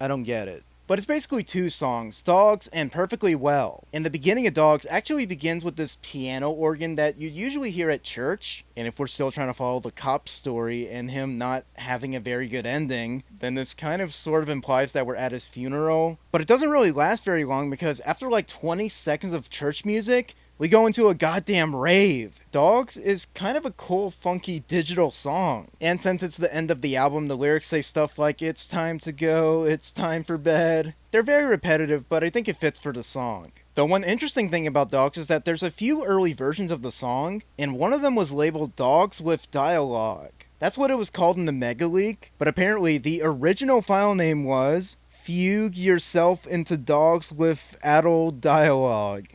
I don't get it. But it's basically two songs, Dogs and Perfectly Well. And the beginning of Dogs actually begins with this piano organ that you usually hear at church. And if we're still trying to follow the cop story and him not having a very good ending, then this kind of sort of implies that we're at his funeral. But it doesn't really last very long because after like 20 seconds of church music, we go into a goddamn rave. Dogs is kind of a cool, funky digital song. And since it's the end of the album, the lyrics say stuff like, it's time to go, it's time for bed. They're very repetitive, but I think it fits for the song. The one interesting thing about Dogs is that there's a few early versions of the song, and one of them was labeled Dogs with Dialogue. That's what it was called in the Mega Leak, but apparently the original file name was Fugue Yourself into Dogs with Adult Dialogue.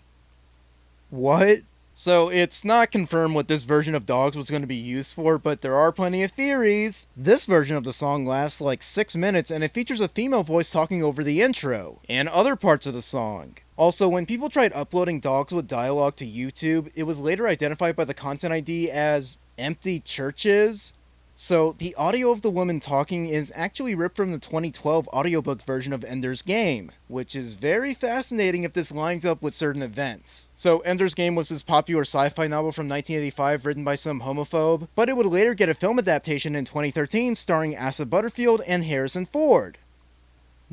What? So it's not confirmed what this version of Dogs was going to be used for, but there are plenty of theories. This version of the song lasts like 6 minutes and it features a female voice talking over the intro and other parts of the song. Also, when people tried uploading Dogs with Dialogue to YouTube, it was later identified by the content ID as Empty Churches. So, the audio of the woman talking is actually ripped from the 2012 audiobook version of Ender's Game, which is very fascinating if this lines up with certain events. So, Ender's Game was this popular sci-fi novel from 1985 written by some homophobe, but it would later get a film adaptation in 2013 starring Asa Butterfield and Harrison Ford.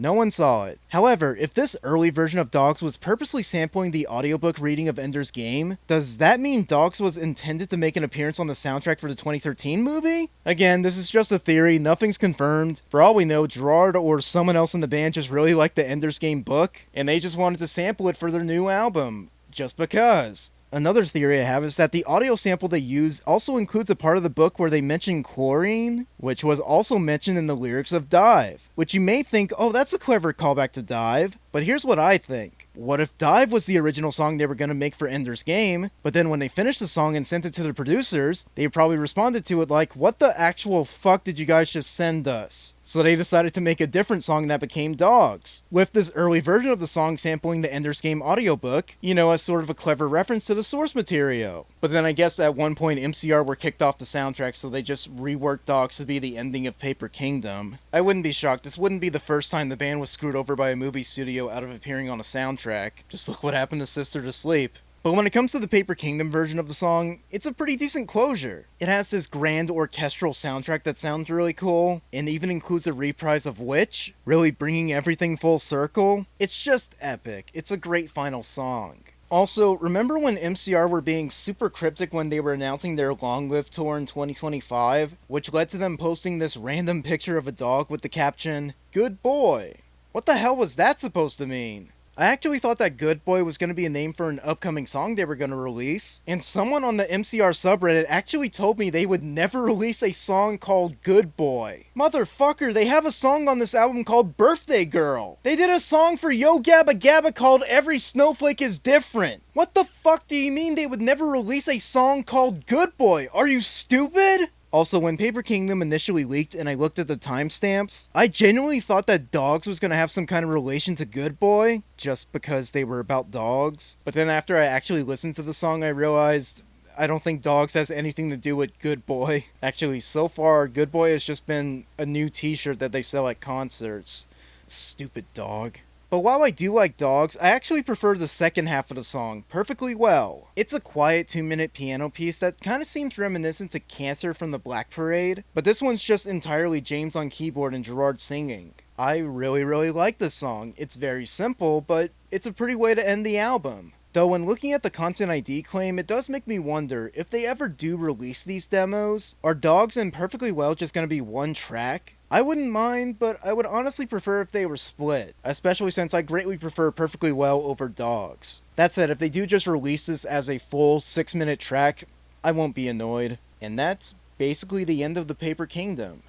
No one saw it. However, if this early version of Dogs was purposely sampling the audiobook reading of Ender's Game, does that mean Dogs was intended to make an appearance on the soundtrack for the 2013 movie? Again, this is just a theory, nothing's confirmed. For all we know, Gerard or someone else in the band just really liked the Ender's Game book, and they just wanted to sample it for their new album. Just because. Another theory I have is that the audio sample they use also includes a part of the book where they mention chlorine, which was also mentioned in the lyrics of Dive. Which you may think, oh, that's a clever callback to Dive, but here's what I think. What if Dive was the original song they were going to make for Ender's Game, but then when they finished the song and sent it to the producers, they probably responded to it like, what the actual fuck did you guys just send us? So they decided to make a different song that became Dogs, with this early version of the song sampling the Ender's Game audiobook, you know, as sort of a clever reference to the source material. But then I guess at one point MCR were kicked off the soundtrack, so they just reworked Dogs to be the ending of Paper Kingdom. I wouldn't be shocked, this wouldn't be the first time the band was screwed over by a movie studio out of appearing on a soundtrack. Just look what happened to Sister to Sleep. But when it comes to the Paper Kingdom version of the song, it's a pretty decent closure. It has this grand orchestral soundtrack that sounds really cool, and even includes a reprise of Witch, really bringing everything full circle. It's just epic. It's a great final song. Also, remember when MCR were being super cryptic when they were announcing their Long Live tour in 2025, which led to them posting this random picture of a dog with the caption, "Good boy." What the hell was that supposed to mean? I actually thought that Good Boy was going to be a name for an upcoming song they were going to release, and someone on the MCR subreddit actually told me they would never release a song called Good Boy. Motherfucker, they have a song on this album called Birthday Girl. They did a song for Yo Gabba Gabba called Every Snowflake is Different. What the fuck do you mean they would never release a song called Good Boy? Are you stupid? Also, when Paper Kingdom initially leaked and I looked at the timestamps, I genuinely thought that Dogs was going to have some kind of relation to Good Boy, just because they were about dogs. But then after I actually listened to the song, I realized I don't think Dogs has anything to do with Good Boy. Actually, so far, Good Boy has just been a new t-shirt that they sell at concerts. Stupid dog. But while I do like Dogs, I actually prefer the second half of the song perfectly well. It's a quiet 2-minute piano piece that kind of seems reminiscent to Cancer from the Black Parade, but this one's just entirely James on keyboard and Gerard singing. I really like this song. It's very simple, but it's a pretty way to end the album. Though when looking at the Content ID claim, it does make me wonder, if they ever do release these demos, are Dogs and Perfectly Well just going to be one track? I wouldn't mind, but I would honestly prefer if they were split, especially since I greatly prefer Perfectly Well over Dogs. That said, if they do just release this as a full 6-minute track, I won't be annoyed. And that's basically the end of the Paper Kingdom.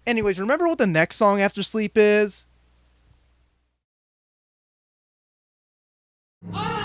Anyways, remember what the next song after Sleep is? Oh!